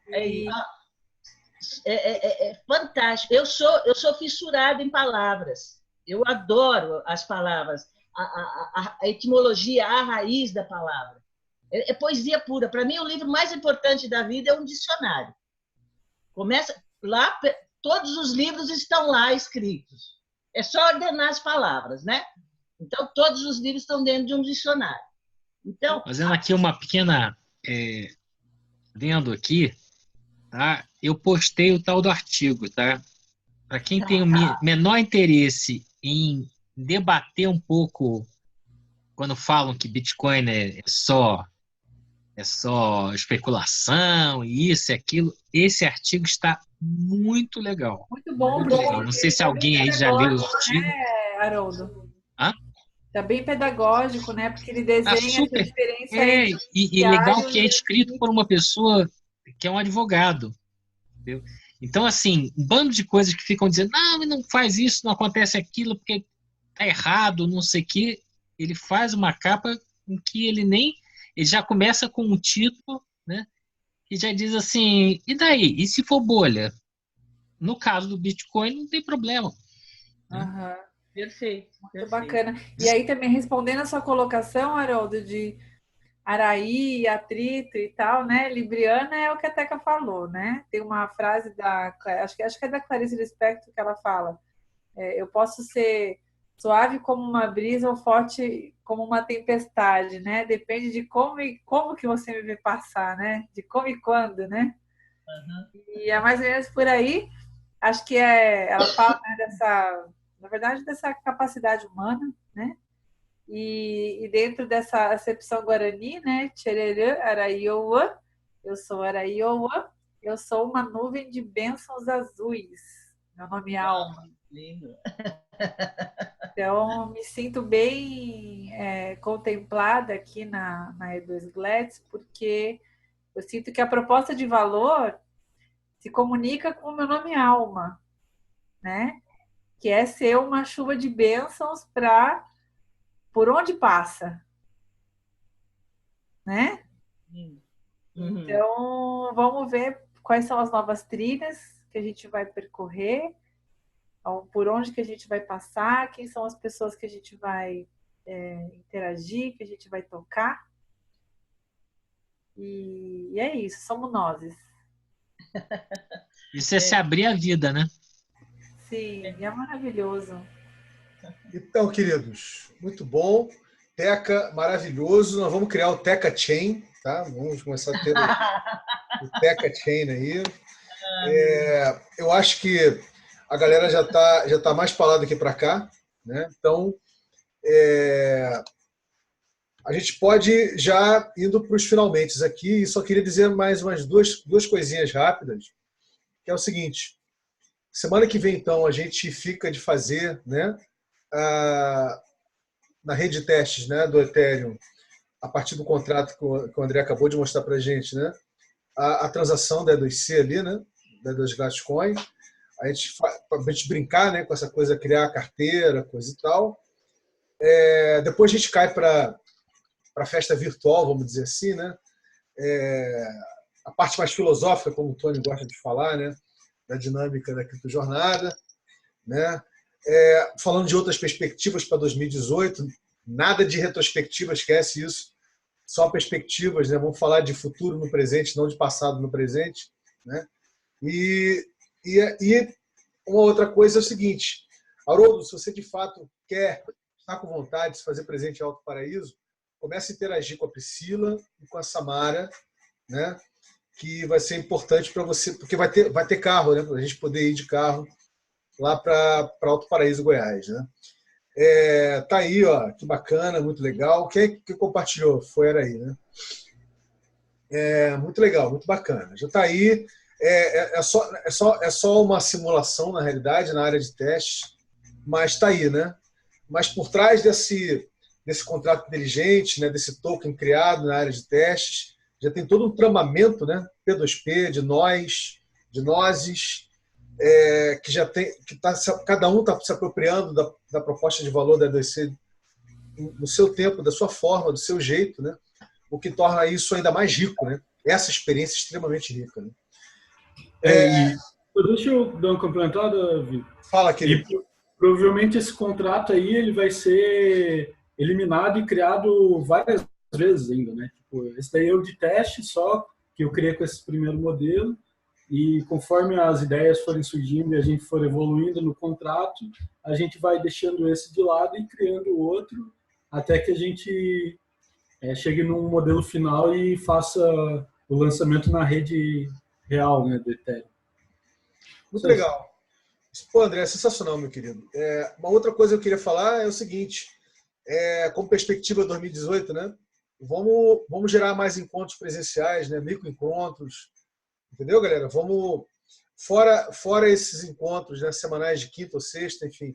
É fantástico. Eu sou fissurada em palavras. Eu adoro as palavras, a etimologia, a raiz da palavra. É poesia pura. Para mim, o livro mais importante da vida é um dicionário. Começa lá, todos os livros estão lá escritos. É só ordenar as palavras, né? Então, todos os livros estão dentro de um dicionário. Então, fazendo aqui uma pequena... vendo aqui, tá? Eu postei o tal do artigo, tá? Para quem tem o menor interesse em debater um pouco quando falam que Bitcoin é só especulação, e isso e aquilo, esse artigo está muito legal. Muito bom. Muito legal. Não sei se alguém aí já leu o artigo. Né, Haroldo? Hã? Está bem pedagógico, né? Porque ele desenha essa diferença. E legal que é escrito por uma pessoa que é um advogado. Entendeu? Então, assim, um bando de coisas que ficam dizendo, não faz isso, não acontece aquilo, porque tá errado, não sei o quê. Ele faz uma capa em que ele já começa com um título, né? Que já diz assim, e daí? E se for bolha? No caso do Bitcoin, não tem problema. Uhum. Perfeito. Muito bacana. E aí também respondendo a sua colocação, Haroldo, Araí, atrito e tal, né? Libriana é o que a Teca falou, né? Tem uma frase acho que é da Clarice Lispector que ela fala: eu posso ser suave como uma brisa ou forte como uma tempestade, né? Depende de como que você me vê passar, né? De como e quando, né? E é mais ou menos por aí. Acho que ela fala, né, na verdade, dessa capacidade humana, né? E dentro dessa acepção guarani, né? Tchererê, Araioa, eu sou Araioa, eu sou uma nuvem de bênçãos azuis. Meu nome é Alma. Lindo. Então, me sinto bem contemplada aqui na E2 Gladys, porque eu sinto que a proposta de valor se comunica com o meu nome Alma, né? Que é ser uma chuva de bênçãos por onde passa, né? Então, vamos ver quais são as novas trilhas que a gente vai percorrer, por onde que a gente vai passar, quem são as pessoas que a gente vai interagir, que a gente vai tocar. E é isso, somos nós. Isso é se abrir a vida, né? Sim, é maravilhoso. Então, queridos, muito bom. Teca, maravilhoso. Nós vamos criar o Teca Chain, tá? Vamos começar a ter o Teca Chain aí. Eu acho que a galera já tá mais para lá do que para cá, né? Então, a gente pode já indo para os finalmente aqui, e só queria dizer mais umas duas coisinhas rápidas, que é o seguinte: semana que vem, então, a gente fica de fazer, né, na rede de testes, né, do Ethereum, a partir do contrato que o André acabou de mostrar para a gente, né, a transação da E2C ali, né, da E2 Glascoin, para a gente brincar, né, com essa coisa, criar a carteira, coisa e tal. Depois a gente cai para a festa virtual, vamos dizer assim, né, a parte mais filosófica, como o Tony gosta de falar, né, da dinâmica da criptojornada, né? Falando de outras perspectivas para 2018, nada de retrospectiva, esquece isso, só perspectivas, né? Vamos falar de futuro no presente, não de passado no presente, né? E uma outra coisa é o seguinte: Haroldo, se você de fato está com vontade de se fazer presente em Alto Paraíso, comece a interagir com a Priscila e com a Samara, né? Que vai ser importante para você, porque vai ter carro, né? Para a gente poder ir de carro lá para Alto Paraíso, Goiás, né? Tá aí, ó, que bacana, muito legal. Quem que compartilhou? Foi Araí, né? Muito legal, muito bacana. Já está aí. É só uma simulação, na realidade, na área de testes, mas está aí, né? Mas por trás desse contrato inteligente, né, desse token criado na área de testes, já tem todo um tramamento, né, P2P, de nozes, que já tem, cada um está se apropriando da proposta de valor da E2C no seu tempo, da sua forma, do seu jeito, né, o que torna isso ainda mais rico, né, essa experiência extremamente rica. Né. Deixa eu dar uma complementada, Vitor. Fala, querido. E provavelmente esse contrato aí ele vai ser eliminado e criado várias vezes ainda, né? Tipo, esse daí é o de teste só, que eu criei com esse primeiro modelo, e conforme as ideias forem surgindo e a gente for evoluindo no contrato, a gente vai deixando esse de lado e criando o outro, até que a gente chegue num modelo final e faça o lançamento na rede real, né, do Ethereum. Muito legal. Pô, André, é sensacional, meu querido. Uma outra coisa que eu queria falar é o seguinte: como perspectiva 2018, né? Vamos gerar mais encontros presenciais, né? Microencontros, entendeu, galera? Vamos fora esses encontros, né, semanais de quinta ou sexta, enfim,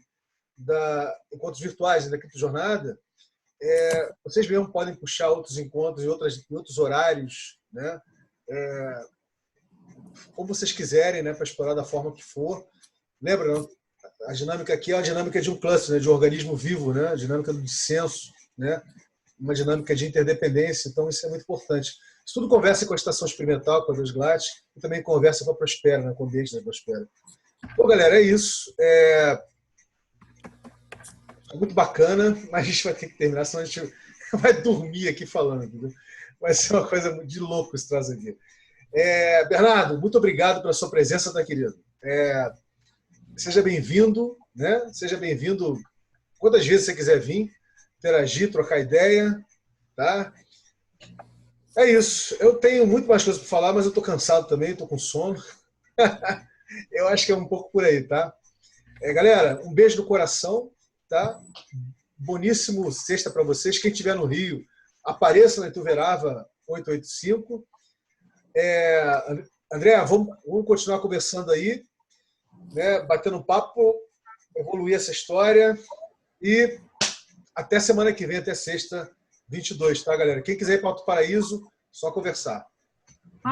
encontros virtuais da criptojornada. Vocês mesmo podem puxar outros encontros em outros horários, né? Como vocês quiserem, né? Para explorar da forma que for. Lembra, não? A dinâmica aqui é a dinâmica de um cluster, né, de um organismo vivo, né, a dinâmica do dissenso, né, uma dinâmica de interdependência, então isso é muito importante. Isso tudo conversa com a estação experimental, com a E2 Gladys, e também conversa com a Prospera, né, com o ambiente da Prospera. Bom, galera, é isso. É muito bacana, mas a gente vai ter que terminar, senão a gente vai dormir aqui falando. Entendeu? Vai ser uma coisa de louco esse troço aqui. Bernardo, muito obrigado pela sua presença, tá, querido? Seja bem-vindo, né? Seja bem-vindo quantas vezes você quiser vir, interagir, trocar ideia, tá? É isso. Eu tenho muito mais coisas para falar, mas eu estou cansado também, estou com sono. Eu acho que é um pouco por aí, tá? Galera, um beijo no coração, tá? Boníssimo sexta para vocês. Quem estiver no Rio, apareça na Ituverava 885. André, vamos continuar conversando aí, né? Batendo um papo, evoluir essa história e até semana que vem, até sexta, 22, tá, galera? Quem quiser ir para o Alto Paraíso, só conversar.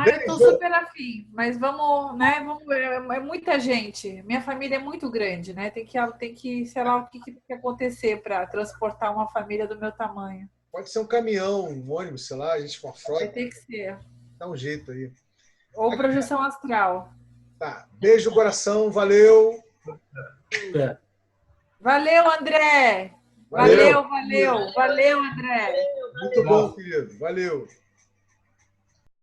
Eu tô super afim, mas vamos, né? É muita gente. Minha família é muito grande, né? Tem que sei lá o que tem que acontecer para transportar uma família do meu tamanho. Pode ser um caminhão, um ônibus, sei lá, a gente com a frota. Vai ter que ser. Dá um jeito aí. Ou projeção astral. Tá. Beijo no coração, valeu. Valeu, André. Valeu, André. Muito bom, querido. Valeu.